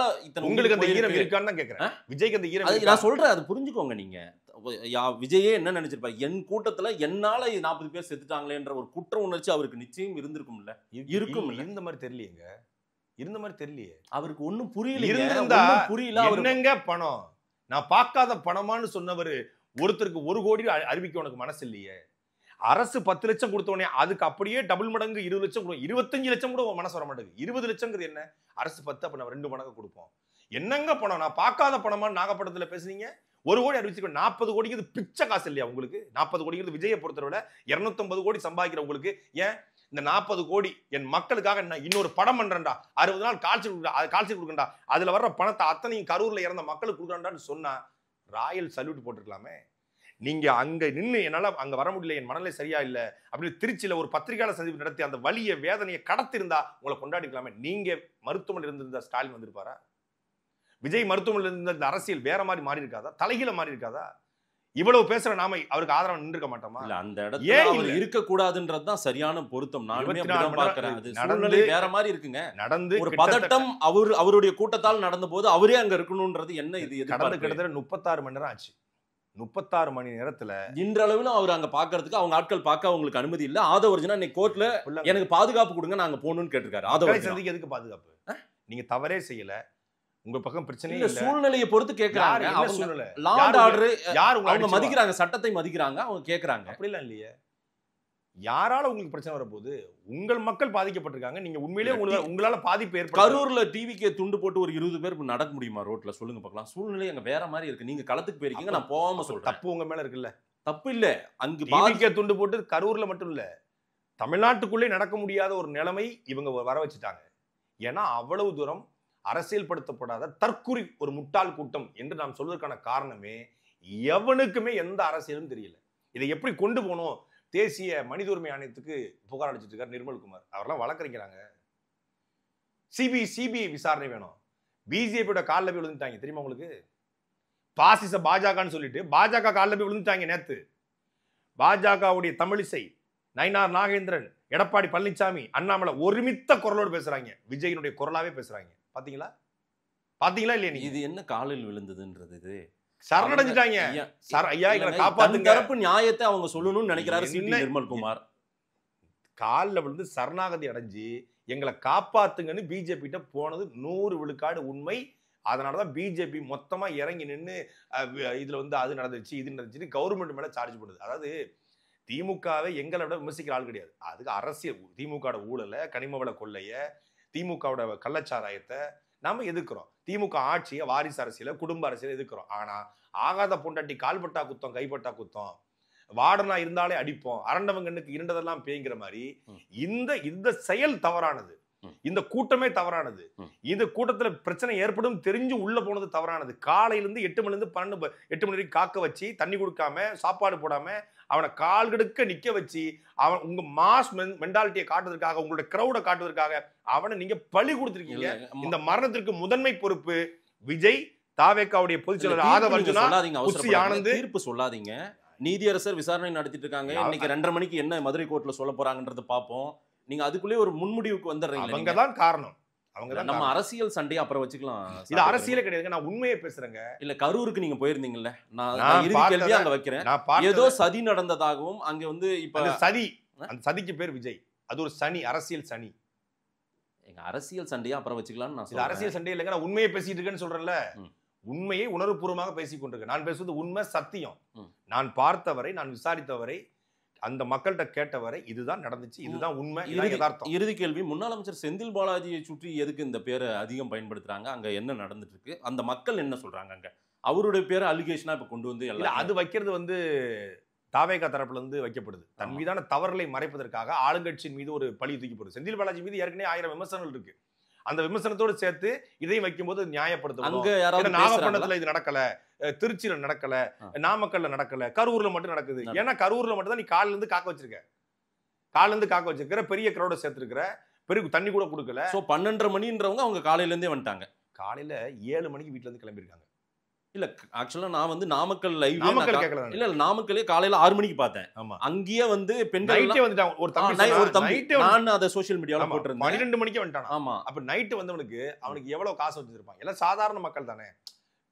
உங்களுக்கு அந்த ஈரம் இருக்கான்னு தான் கேக்குறேன். விஜய்க்கு அந்த ஈரம் நான் சொல்றேன், அது புரிஞ்சுக்கோங்க. நீங்க விஜயே என்ன நினைச்சிருப்பாரு? என் கூட்டத்துல என்னால 40 பேர் செத்துட்டாங்களேன்ற ஒரு குற்ற உணர்ச்சி அவருக்கு நிச்சயம் இருந்திருக்கும்ல. இருக்கும். இருந்த மாதிரி தெரியலையேங்க, இருந்த மாதிரி தெரியலையே. அவருக்கு ஒண்ணும் புரியல. புரியல. என்னங்க பணம்? நான் பார்க்காத பணமான்னு சொன்னவர் ஒருத்தருக்கு 1 கோடி அறிவிக்க உனக்கு மனசு இல்லையே. அரசு 10 லட்சம் கொடுத்தோடனே அதுக்கு அப்படியே டபுள் மடங்கு 20 லட்சம் கொடுக்கும். 25 லட்சம் கூட மனசு வர மாட்டேங்குது. 20 லட்சங்கிறது என்ன? அரசு 10, அப்ப நம்ம 2 மடங்கு கொடுப்போம். என்னங்க பணம்? நான் பார்க்காத பணமான்னு நாகப்பட்டினத்துல பேசுனீங்க. 1 கோடி அறிவிச்சு 40 கோடிங்கிறது பிச்சை காசு இல்லையா உங்களுக்கு? 40 கோடிங்கிறது விஜயை பொறுத்தவரை 250 கோடி சம்பாதிக்கிற உங்களுக்கு. ஏன் இந்த 40 கோடி என் மக்களுக்காக என்ன இன்னொரு படம் பண்றேன்டா, 60 நாள் கால்ஷீட் கொடுக்கண்டா, அதுல வர்ற பணத்தை அத்தனையும் கரூர்ல இறந்த மக்களுக்கு கொடுக்கண்டான்னு சொன்னா ராயல் சல்யூட் போட்டிருக்கலாமே. நீங்க அங்க நின்று என்னால அங்க வர முடியல, என் மனநிலை சரியா இல்ல அப்படின்னு திருச்சியில ஒரு பத்திரிகையாளர் சந்திப்பு நடத்தி அந்த வலிய வேதனையை கடத்திருந்தா உங்களை கொண்டாடிக்கலாமே. நீங்க மருத்துவமனையில் இருந்திருந்தா ஸ்டாலின் வந்திருப்பாரா? விஜய் மருத்துவமனையில் இருந்த இந்த அரசியல் வேற மாதிரி மாறி இருக்காதா? தலைகீழ மாறி இருக்காதா? இவ்வளவு பேசுற நாம அவருக்கு ஆதரவு நின்றுக்க மாட்டோமா? இல்ல, அந்த இடத்துல அவர் இருக்க கூடாதுன்றதுதான் சரியான பொருத்தம். நானுமே அப்படிதான் பார்க்கிறேன். அது சூழ்நிலை வேற மாதிரி இருக்குங்க. நடந்து ஒரு பதட்டம் அவருடைய கூட்டத்தால் நடந்த போது அவரே அங்க இருக்கணும்ன்றது என்ன? இது கடந்து கிட்டத்தட்ட 36 மணி நேரம் ஆச்சு. 36 மணி நேரத்துல இன்றளவுல அவர் அங்க பாக்குறதுக்கு அவங்க ஆட்கள் பார்க்க அவங்களுக்கு அனுமதி இல்ல. ஆதவர்ஜனா இன்னைக்கு கோர்ட்ல எனக்கு பாதுகாப்பு கொடுங்க, நாங்க போகணும்னு கேட்டிருக்காரு. ஆதவர்ஜனா சந்திக்கு எதுக்கு பாதுகாப்பு? நீங்க தவறே செய்யல, உங்க பக்கம் பிரச்சனை இல்ல. சூழ்நிலையை பொறுத்து கேக்குறாங்க. அவங்க லா அண்ட் ஆர்டர் யார் அவங்க மதிக்கிறாங்க, சட்டத்தை மதிக்கிறாங்க, அவங்க கேக்குறாங்க. அப்படிலாம் இல்லையே. யாரால உங்களுக்கு பிரச்சனை வரப்போகுது? உங்கள் மக்கள் பாதிக்கப்பட்டிருக்காங்க. நீங்க உண்மையிலேயே உங்களால பாதிப்பு ஏற்படும். கரூர்ல டிவிக்கு துண்டு போட்டு ஒரு 20 பேர் நடக்க முடியுமா ரோட்ல? சொல்லுங்க பார்க்கலாம். சூழ்நிலை அங்க வேற மாதிரி இருக்கு. நீங்க களத்துக்கு போயிருக்கீங்க, நான் போகாம சொல்றேன். தப்பு உங்க மேல இருக்குல்ல? தப்பு இல்ல. அங்க டிவிக்கு துண்டு போட்டு கரூர்ல மட்டும் இல்ல, தமிழ்நாட்டுக்குள்ளே நடக்க முடியாத ஒரு நிலைமை இவங்க வர வச்சுட்டாங்க. ஏன்னா அவ்வளவு தூரம் அரசியல் படுத்தப்படாத தற்குறி ஒரு முட்டாள் கூட்டம் என்று நாம் சொல்வதற்கான காரணமே எவனுக்குமே எந்த அரசியலும் தெரியல. இதை எப்படி கொண்டு போகணும்? தேசிய மனித உரிமை ஆணையத்துக்கு புகார் அளிச்சிட்டு இருக்காரு நிர்மல்குமார். அவரெல்லாம் வழக்கறிஞராங்க. சிபிஐ விசாரணை வேணும். பிஜேபியோட காலில் போய் விழுந்துட்டாங்க தெரியுமா உங்களுக்கு? பாசிச பாஜகன்னு சொல்லிட்டு பாஜக காலில் போய் விழுந்துட்டாங்க நேத்து. பாஜகவுடைய தமிழிசை, நயினார் நாகேந்திரன், எடப்பாடி பழனிசாமி, அண்ணாமலை ஒருமித்த குரலோடு பேசுறாங்க. விஜயினுடைய குரலாவே பேசுறாங்க. பாத்தீங்களா? பாத்தீங்களா இல்லையா? இது என்ன காலில் விழுந்ததுன்றது? இது சரணடைஞ்சிட்டாங்க. ஐயா எங்களை காப்பாத்துங்க. தரப்பு நியாயத்தை அவங்க சொல்லணும்னு நினைக்கிறாரு நிர்மல்குமார். காலில் விழுந்து சரணாகதி அடைஞ்சு எங்களை காப்பாத்துங்கன்னு பிஜேபி கிட்ட போனது 100 விழுக்காடு உண்மை. அதனாலதான் பிஜேபி மொத்தமா இறங்கி நின்று இதுல வந்து அது நடந்துச்சு இது நடந்துச்சு கவர்மெண்ட் மேல சார்ஜ் பண்ணுது. அதாவது திமுகவை எங்களை விட விமர்சிக்கிற ஆள் கிடையாது. அதுக்கு அரசியல் திமுக ஊழல, கனிமவள கொள்ளைய, திமுகவோட கள்ளச்சாராயத்தை நாம எதிர்க்கிறோம். திமுக ஆட்சியை, வாரிசு அரசியல, குடும்ப அரசியல எதிர்க்கிறோம். ஆனா ஆகாத பொண்டாட்டி கால்பட்டா குத்தம் கைப்பட்டா குத்தம், வாடனா இருந்தாலே அடிப்போம், அரண்டவங்கண்ணுக்கு இருண்டதெல்லாம் பேய்ங்கிற மாதிரி இந்த செயல் தவறானது. இந்த கூட்டமே தவறானது. இந்த கூட்டத்துல பிரச்சனை ஏற்படும் தெரிஞ்சு உள்ள போனது தவறானது. காலையில இருந்து 8 மணில இருந்து 8 மணி வரைக்கும் காக்க வச்சு, தண்ணி கொடுக்காம, சாப்பாடு போடாம, அவனை கால் கெடுக்க நிக்க வச்சு, அவன் உங்க மாஸ் மென்டாலிட்டியை காட்டுவதற்காக, உங்களோட கிரௌட காட்டுவதற்காக அவனை நீங்க பழி கொடுத்திருக்கீங்க. இந்த மரணத்திற்கு முதன்மை பொறுப்பு விஜய், தாவேக்காவுடைய பொதுச் செயலாளர் ஆதவ அர்ஜுனா, குஷி ஆனந்த். தீர்ப்பு சொல்லாதீங்க. நீதியரசர் விசாரணை நடத்திட்டு இருக்காங்க. இன்னைக்கு 2:30 மணிக்கு என்ன மதுரை கோர்ட்ல சொல்ல போறாங்கன்றத பாப்போம். நீங்க அதுக்குள்ளே ஒரு முன்முடிவுக்கு வந்துடுறீங்க. அவங்கதான் காரணம். நம்ம அரசியல் சண்டையை அப்புறம் வச்சுக்கலாம். இது அரசியலே கிடையாது. நான் உண்மையை பேசுறேங்க. இல்ல கரூருக்கு நீங்க போயிருந்தீங்கல்ல, நான் இறுதி கேள்வியா அங்க வைக்கிறேன். ஏதோ சதி நடந்ததாகவும் அங்க வந்து இப்ப சதி, அந்த சதிக்கு பேர் விஜய். அது ஒரு சனி, அரசியல் சனி. எங்க அரசியல் சண்டையா அப்புறம் வச்சுக்கலாம்னு நான் சொல்றேன். அரசியல் சண்டை இல்லைங்க, நான் உண்மையை பேசிட்டு இருக்கேன்னு சொல்றேன்ல. உண்மையை உணர்வுபூர்வமாக பேசிக் கொண்டிருக்கேன். நான் பேசுவது உண்மை, சத்தியம். நான் பார்த்தவரை, நான் விசாரித்தவரை, அந்த மக்கள்கிட்ட கேட்டவரை இதுதான் நடந்துச்சு, இதுதான் உண்மை, இதுதான் யதார்த்தம். இறுதி கேள்வி, முன்னாள் அமைச்சர் செந்தில் பாலாஜியை சுற்றி எதுக்கு இந்த பேரை அதிகம் பயன்படுத்துறாங்க? அங்க என்ன நடந்துட்டு இருக்கு? அந்த மக்கள் என்ன சொல்றாங்க? அங்க அவருடைய பேரை அலிகேஷனா இப்ப கொண்டு வந்து எல்லாம் அது வைக்கிறது வந்து தாவேகா தரப்புல இருந்து வைக்கப்படுது. தன் மீதான தவறுகளை மறைப்பதற்காக ஆளுங்கட்சியின் மீது ஒரு பழி தூக்கி போடுது. செந்தில் பாலாஜி மீது ஏற்கனவே 1000 விமர்சனங்கள் இருக்கு. அந்த விமர்சனத்தோடு சேர்த்து இதையும் வைக்கும்போது நியாயப்படுத்தும். நாகப்பட்டினத்துல இது நடக்கல, திருச்சியில நடக்கல, நாமக்கல்ல நடக்கல, கரூர்ல மட்டும் நடக்குது. ஏன்னா கரூர்ல மட்டும் தான் நீ காலில இருந்து காக்க வச்சிருக்க, பெரிய கிரௌட சேர்த்திருக்கிற, பெரிய தண்ணி கூட கொடுக்கல. 12:30 மணின்றவங்க அவங்க காலையில இருந்தே வந்துட்டாங்க. காலையில 7 மணிக்கு வீட்டுல இருந்து கிளம்பிருக்காங்க. இல்ல ஆக்சுவலா நான் வந்து நாமக்கல் லைவ் கேட்கல. இல்ல நாமக்கல்லே காலையில 6 மணிக்கு பார்த்தேன். அங்கேயே வந்து பெண்கள் வந்துட்டாங்க. ஒரு தம்பி நான் அத சோஷியல் மீடியால போட்டுருந்தேன். 12 மணிக்கு வந்துட்டான். ஆமா. அப்ப நைட் வந்தவனுக்கு அவனுக்கு எவ்வளவு காசு வச்சிருப்பாங்க? எல்லாம் சாதாரண மக்கள் தானே.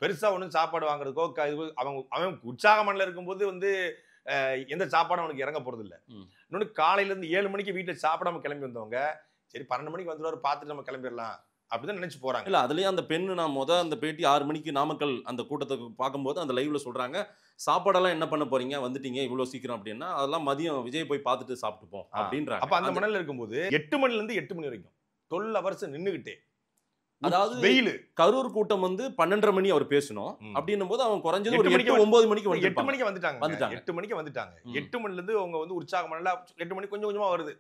பெருசா ஒன்றும் சாப்பாடு வாங்குறதுக்கோ அவன் உற்சாகமன்ல இருக்கும்போது வந்து எந்த சாப்பாடும் அவனுக்கு இறங்க போறது இல்லை. இன்னொன்னு காலையில இருந்து 7 மணிக்கு வீட்டுல சாப்பிடாம கிளம்பி வந்தவங்க சரி 12 மணிக்கு வந்துடுவாரு, பார்த்துட்டு நம்ம கிளம்பிடலாம் அப்படிதான் நினைச்சு போறாங்க. இல்ல அதுலயும் அந்த பெண்ணு, நான் அந்த பேட்டி 6 மணிக்கு நாமக்கல் அந்த கூட்டத்தை பார்க்கும்போது அந்த லைவ்ல சொல்றாங்க, சாப்பாடெல்லாம் என்ன பண்ண போறீங்க, வந்துட்டீங்க இவ்வளவு சீக்கிரம் அப்படின்னா, அதெல்லாம் மதியம் விஜய் போய் பார்த்துட்டு சாப்பிட்டுப்போம் அப்படின்றாங்க. அப்ப அந்த மணல்ல இருக்கும்போது 8 மணில இருந்து 8 மணி வரைக்கும் 12 hours நின்னுகிட்டே, அதாவது வெயில். கரூர் கூட்டம் வந்து 12:30 மணி அவர் பேசணும் அப்படின்னும் போது அவங்க குறைஞ்சது ஒரு 8 9 மணிக்கு 8 மணிக்கு வந்துட்டாங்க. 8 மணிக்கு வந்துட்டாங்க. 8 மணில இருந்து அவங்க வந்து உற்சாகம் பண்ணல. 8 மணிக்கு கொஞ்சம் கொஞ்சமா வருது,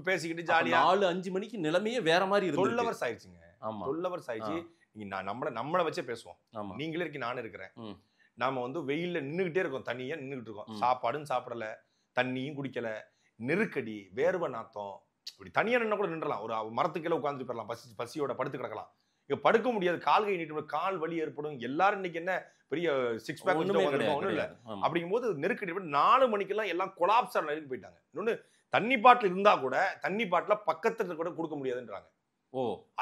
பேசிக்கிட்டு ஜாலியா. 4 5 மணிக்கு நிலைமையே வேற மாதிரி இருக்கு. 12 hours ஆயிடுச்சுங்க. 12 hours ஆயிடுச்சு. நம்மள வச்சே பேசுவோம். நீங்களே இருக்கீங்க, நானும் இருக்கிறேன். நாம வந்து வெயில்ல நின்னுகிட்டே இருக்கோம், தண்ணியா நின்னுகிட்டு இருக்கோம். சாப்பாடும் சாப்பிடல, தண்ணியும் குடிக்கல, நெருக்கடி, வேர்வை நாத்தம். இப்படி தனியா நின்னா கூட நின்றலாம், ஒரு மரத்துக்கீழே உட்கார்ந்து போயிடலாம், பசியோட படுத்து கிடக்கலாம். இங்க படுக்க முடியாது, கால்கை நீட்டு கால் வலி ஏற்படும். எல்லாரும் இன்னைக்கு என்ன பெரிய 6 பேக் ஒன்றும் இல்ல. அப்படிங்கும் போது நெருக்கடி 4 மணிக்கெல்லாம் எல்லாம் கொலாப்ஸ் நிலைக்கு போயிட்டாங்க. இன்னொன்னு தண்ணி பாட்டில் இருந்தா கூட தண்ணி பாட்டில பக்கத்துல கூட கொடுக்க முடியாதுன்றாங்க.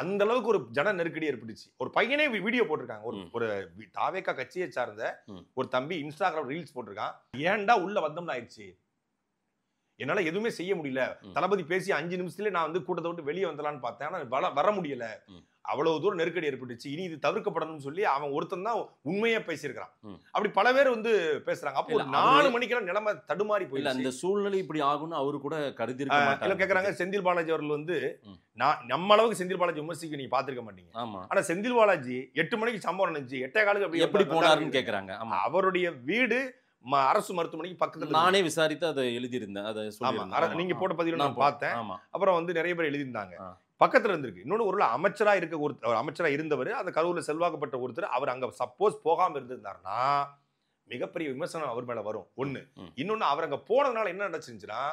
அந்த அளவுக்கு ஒரு ஜன நெருக்கடி ஏற்பட்டுச்சு. ஒரு பையனே வீடியோ போட்டிருக்காங்க. ஒரு தாவேகா கட்சியை சார்ந்த ஒரு தம்பி இன்ஸ்டாகிராம் ரீல்ஸ் போட்டிருக்கான். ஏன்டா உள்ள வந்தோம்னு ஆயிடுச்சு, என்னால எதுவுமே செய்ய முடியல, தளபதி பேசி 5 நிமிஷத்துல நான் வந்து கூட்டத்தை விட்டு வெளியே வந்தலான்னு பார்த்தேன், ஆனா வர முடியல, அவ்வளவு தூரம் நெருக்கடி ஏற்பட்டுச்சு, இனி இது தவிர்க்கப்படணும்னு சொல்லி அவன் ஒருத்தன் தான் உண்மையா பேசியிருக்கான். அப்படி பல பேர் வந்து பேசுறாங்க. அப்போ 4 மணிக்கெல்லாம் நிலைமை தடுமாறி போயில. அந்த சூழ்நிலை இப்படி ஆகும்னு அவரு கூட கருதி இருக்க கேக்குறாங்க. செந்தில் பாலாஜி அவர்கள் வந்து நம்ம அளவுக்கு செந்தில் பாலாஜி விமர்சிக்க நீங்க பாத்துருக்க மாட்டீங்க. ஆனா செந்தில் பாலாஜி 8 மணிக்கு சம்பவம் நடந்துச்சு, 8:15 எப்படி போனாருன்னு கேக்குறாங்க. அவருடைய வீடு அரசு மருத்துவமனைக்கு பக்கத்துல. நானே விசாரித்து அதை எழுதியிருந்தேன். அதை நீங்க போட்ட பதிவு நான் பார்த்தேன். அப்புறம் வந்து நிறைய பேர் எழுதியிருந்தாங்க, பக்கத்துல இருந்திருக்கு. இன்னொன்னு ஒரு அமைச்சரா இருக்க ஒரு அமைச்சரா இருந்தவர், அந்த கரூர்ல செல்வாக்கப்பட்ட ஒருத்தர், அவர் அங்க சப்போஸ் போகாம இருந்திருந்தாருன்னா மிகப்பெரிய விமர்சனம் அவர் மேல வரும். ஒண்ணு. இன்னொன்னு, அவர் அங்க போனதுனால என்ன நடந்துச்சுன்னா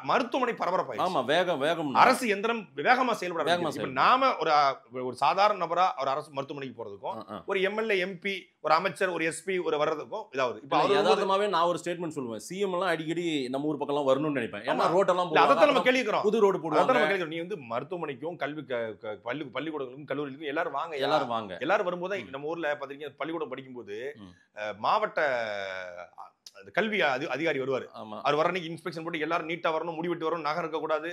மருத்துவமனை பரபரப்பாயிடுச்சு. அரசு எந்திரம் வேகமா செயல்பட. நாம ஒரு சாதாரண நபரா ஒரு அரசு மருத்துவமனைக்கு போறதுக்கும், ஒரு எம்எல்ஏ எம்பி ஒரு அமைச்சர் ஒரு எஸ்பி ஒரு வர்றதுக்கும் இதாவது. இப்ப யதார்த்தமாவே நான் ஒரு ஸ்டேட்மெண்ட் சொல்லுவேன், சிஎம் எல்லாம் அடிக்கடி நம்ம ஊர் பக்கம் எல்லாம் வரணும்னு நினைப்பேன். ஏன்னா ரோட்டெல்லாம் அதான் நம்ம கேள்விக்கிறோம், புது ரோடு போடுவாங்க. நீ வந்து மருத்துவமனைக்கும் கல்வி பள்ளிக்கூடங்களுக்கும் கல்லூரிக்கும் எல்லாரும் வாங்க. எல்லாரும் வரும்போது நம்ம ஊர்ல பாத்தீங்கன்னா பள்ளிக்கூடம் படிக்கும்போது மாவட்ட கல்வி அதிகாரி வருவாரு. ஆமா. அவர் வர அன்னைக்கு இன்ஸ்பெக்ஷன் போட்டு எல்லாரும் நீட்டா வரணும், முடிவெட்டு வரணும், நகை இருக்கக்கூடாது,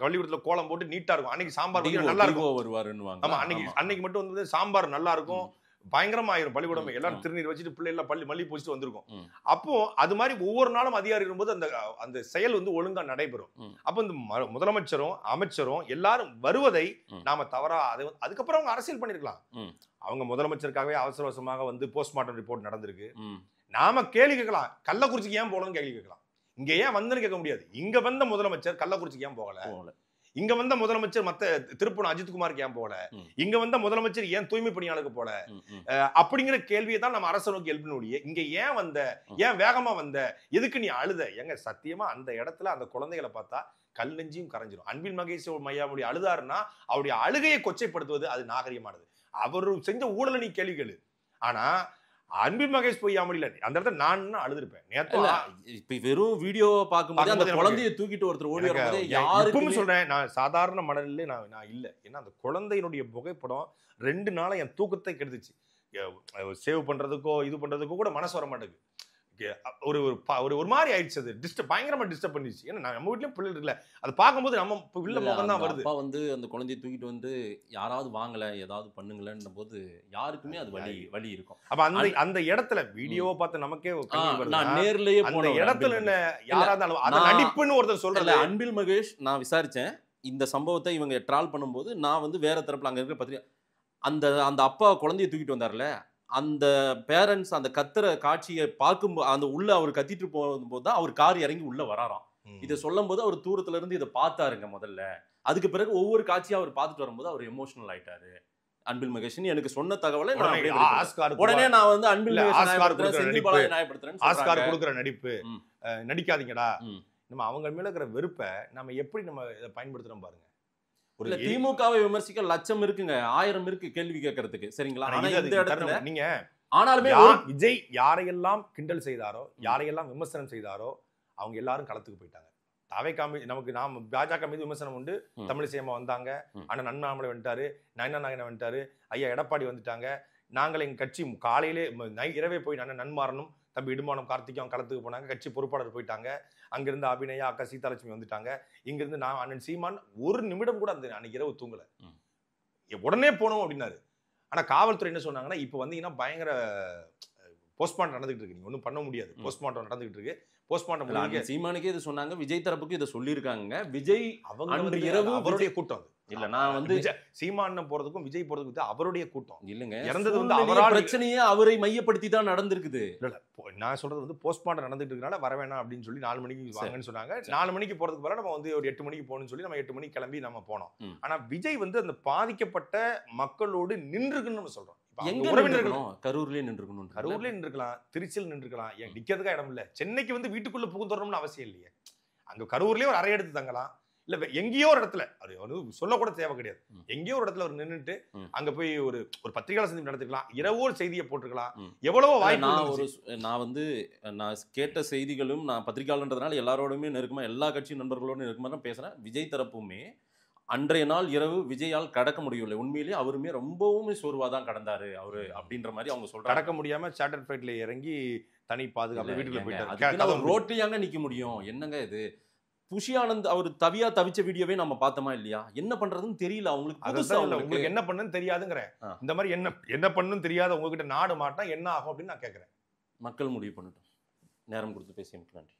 பள்ளிக்கூடத்துல கோலம் போட்டு நீட்டா இருக்கும். அன்னைக்கு சாம்பார் நல்லா இருக்கும். வருவாருன்னு. ஆமா, அன்னைக்கு மட்டும் வந்து சாம்பார் நல்லா இருக்கும், பயங்கரமா ஆயிரும் பள்ளிக்கூடம். எல்லாரும் திருநீர் வச்சுட்டு பிள்ளை எல்லாம் மல்லி பூச்சிட்டு வந்திருக்கும். அப்போ அது மாதிரி ஒவ்வொரு நாளும் அதிகாரி இருக்கும்போது அந்த செயல் வந்து ஒழுங்கா நடைபெறும். அப்போ இந்த முதலமைச்சரும் அமைச்சரும் எல்லாரும் வருவதை நாம தவறா அதுக்கப்புறம் அவங்க அரசியல் பண்ணிருக்கலாம். அவங்க முதலமைச்சருக்காகவே அவசர அவசரமாக வந்து போஸ்ட்மார்ட்டம் ரிப்போர்ட் நடந்திருக்கு. நாம கேள்வி கேட்கலாம், கள்ளக்குறிச்சிக்கு ஏன் போகலன்னு கேள்வி கேட்கலாம். இங்க ஏன் வந்துன்னு கேட்க முடியாது. இங்க வந்த முதலமைச்சர் கள்ளக்குறிச்சிக்கு ஏன் போகல, இங்க வந்த முதலமைச்சர் மத்த திருப்பூர் அஜித்குமாருக்கு ஏன் போல, இங்க வந்த முதலமைச்சர் ஏன் தூய்மை பணியாளருக்கு போல, அப்படிங்கிற கேள்வியை தான் நம்ம அரசு நோக்கி எழுப்பினோடியே. இங்க ஏன் வந்த, ஏன் வேகமா வந்த, எதுக்கு நீ அழுத? எங்க சத்தியமா அந்த இடத்துல அந்த குழந்தைகளை பார்த்தா கல் நெஞ்சியும் கரைஞ்சிரும். அன்பில் மகேஷ் மையாவுடைய அழுதாருன்னா அவருடைய அழுகையை கொச்சைப்படுத்துவது அது நாகரிகமானது. அவரு செஞ்ச ஊழல நீ கேள்வி கேளு. ஆனா அன்பில் மகேஷ் பொய்யாமொழியில அந்த இடத்துல நான் அழுதுருப்பேன். இப்ப வெறும் வீடியோ பார்க்கும்போது அந்த குழந்தையை தூக்கிட்டு ஒருத்தர் ஓடி வரும்போது யாருக்கும் சொல்றேன், நான் சாதாரண மனநிலை நான் இல்ல. ஏன்னா அந்த குழந்தையினுடைய புகைப்படம் 2 நாளா என் தூக்கத்தை கெடுத்துச்சு. சேவ் பண்றதுக்கோ இது பண்றதுக்கோ கூட மனசு வர மாட்டேங்குது. ஒரு மாதிரி ஆயிடுச்சு. அது பயங்கரமா டிஸ்டர்ப் பண்ணிடுச்சு. ஏன்னா நம்ம வீட்லயும் பிள்ளை இருக்குல்ல, அதை பார்க்கும்போது நம்ம பிள்ளை முகம் தான் வருது. அப்பா வந்து அந்த குழந்தையை தூக்கிட்டு வந்து யாராவது வாங்கல, ஏதாவது பண்ணுங்களேன்னு போது யாருக்குமே அது வலி இருக்கும். அப்ப அந்த இடத்துல வீடியோவை பார்த்து நமக்கே நான் நேர்லயே அந்த இடத்துல என்ன யாராவது அந்த நடிப்புன்னு ஒருத்தர் சொல்றல. அன்பில் மகேஷ் நான் விசாரிச்சேன். இந்த சம்பவத்தை இவங்க ட்ரால் பண்ணும்போது நான் வந்து வேற தரப்புல அங்க இருக்கிற பத்திரிகை அந்த அப்பா குழந்தையை தூக்கிட்டு வந்தார்ல, அந்த பேரண்ட்ஸ் அந்த கத்துற காட்சியை பார்க்கும்போது அந்த உள்ள அவர் கத்திட்டு போகும்போது தான் அவர் கார் இறங்கி உள்ள வராராம். இதை சொல்லும் போது அவர் தூரத்துல இருந்து இதை பார்த்தாருங்க முதல்ல. அதுக்கு பிறகு ஒவ்வொரு காட்சியா அவர் பார்த்துட்டு வரும்போது அவர் எமோஷனல் ஆயிட்டாரு. அன்பில் மகேஷ் எனக்கு சொன்ன தகவலை உடனே நான் வந்து அன்பில் நியாயப்படுத்துறேன். ஆஸ்கார் கொடுக்குற நடிப்பு நடிக்காதீங்கடா. நம்ம அவங்க மேல இருக்கிற வெறுப்பை நம்ம எப்படி நம்ம இதை பயன்படுத்துறோம் பாருங்க. இல்ல திமுகவை விமர்சிக்க லட்சம் இருக்குங்க, 1000 இருக்கு கேள்வி கேட்கறதுக்கு. சரிங்களா? இந்த இடத்துல நீங்க ஆனாலுமே விஜய் யாரையெல்லாம் கிண்டல் செய்தாரோ, யாரையெல்லாம் விமர்சனம் செய்தாரோ அவங்க எல்லாரும் களத்துக்கு போயிட்டாங்க. நமக்கு பாஜக மீது விமர்சனம் உண்டு. தமிழிசை அம்மா வந்தாங்க, அண்ணன் அண்ணாமலை வந்துட்டாரு, நயனா நாயனா வந்துட்டாரு, ஐயா எடப்பாடி வந்துட்டாங்க. நாங்கள் எங்க கட்சி காலையிலே இரவே போய் அண்ணன் நன்மாறனும் தம்பி இடுமானம் கார்த்திக்கும் களத்துக்கு போனாங்க. கட்சி பொறுப்பாளர் போயிட்டாங்க. அங்கிருந்து அபிநயா அக்கா சீதாலட்சுமி வந்துட்டாங்க. இங்கிருந்து நான் அண்ணன் சீமான் ஒரு நிமிடம் கூட அந்த அன்னைக்கு இரவு தூங்கல. உடனே போனோம் அப்படின்னாரு. ஆனா காவல்துறை என்ன சொன்னாங்கன்னா, இப்ப வந்தீங்கன்னா பயங்கர போஸ்ட்மார்ட்டம் நடந்துகிட்டு இருக்கு, நீங்க ஒன்றும் பண்ண முடியாது, போஸ்ட்மார்ட்டம் நடந்துகிட்டு இருக்கு. போஸ்ட்மார்ட்டம் சீமானுக்கே இது சொன்னாங்க, விஜய் தரப்புக்கு இதை சொல்லியிருக்காங்க. விஜய் அவங்க இரவு அவருடைய கூட்டம் இல்ல, நான் வந்து சீமான் போறதுக்கும் விஜய் போறதுக்கும் அவருடைய கூட்டம் இல்லங்க. இறந்தது வந்து அவரால் பிரச்சனையே அவரை மையப்படுத்தி தான் நடந்திருக்குது. நான் சொல்றது வந்து போஸ்ட்மார்ட்டம் நடந்துட்டு இருக்கனால வர வேணாம் அப்படின்னு சொல்லி 4 மணிக்கு வாங்கன்னு சொன்னாங்க. 4 மணிக்கு போறதுக்கு பதிலா நம்ம வந்து ஒரு 8 மணிக்கு போகணும்னு சொல்லி நம்ம 8 மணிக்கு கிளம்பி நம்ம போனோம். ஆனா விஜய் வந்து அந்த பாதிக்கப்பட்ட மக்களோடு நின்றுக்குன்னு நம்ம சொல்றோம். உறவினர்கள் கரூர்லயே நின்றுக்கணும், கரூர்லயே நின்றுக்கலாம், திருச்சியில் நின்றுக்கலாம். ஏன் நிக்கிறதுக்கா இடம் இல்ல? சென்னைக்கு வந்து வீட்டுக்குள்ள புகுந்துறணும்னு அவசியம் இல்லையே. அங்க கரூர்லயே ஒரு அறை எடுத்து தங்கலாம். இல்ல எங்கேயோ ஒரு இடத்துல அது சொல்லக்கூட தேவை கிடையாது. எங்கேயோ ஒரு இடத்துல ஒரு நின்றுட்டு அங்க போய் ஒரு பத்திரிகையாளர் சந்திப்பு நடத்திக்கலாம், இரவோடு செய்தியை போட்டுருக்கலாம். எவ்வளவோ வாய்ப்பு. நான் வந்து நான் கேட்ட செய்திகளும், நான் பத்திரிகையாளர்ன்றதுனால எல்லாரோடுமே நெருக்கமா எல்லா கட்சி நண்பர்களோடு நெருக்கமா தான் பேசுறேன். விஜய் தரப்புமே அன்றைய நாள் இரவு விஜயால் கடக்க முடியவில்லை. உண்மையிலேயே அவருமே ரொம்பவுமே சோர்வாதான் கடந்தாரு அவரு அப்படின்ற மாதிரி அவங்க சொல்றாங்க. கடக்க முடியாம சார்ட்டர் ஃபிளைட்ல இறங்கி தனி பாதுகாப்பு வீட்டுக்குள்ள போயிட்டாரு. ரோட்லயாங்க நிக்க முடியும்? என்னங்க இது? புஷி ஆனந்த் அவர் தவிச்ச வீடியோவே நம்ம பார்த்தோமா இல்லையா? என்ன பண்றதுன்னு தெரியல அவங்களுக்கு. உங்களுக்கு என்ன பண்ணுன்னு தெரியாதுங்கிற இந்த மாதிரி என்ன பண்ணுன்னு தெரியாத உங்ககிட்ட நாடு மாட்டா என்ன ஆகும் அப்படின்னு நான் கேட்கிறேன். மக்கள் முடிவு பண்ணட்டும். நேரம் கொடுத்து பேசியமைக்கு நன்றி.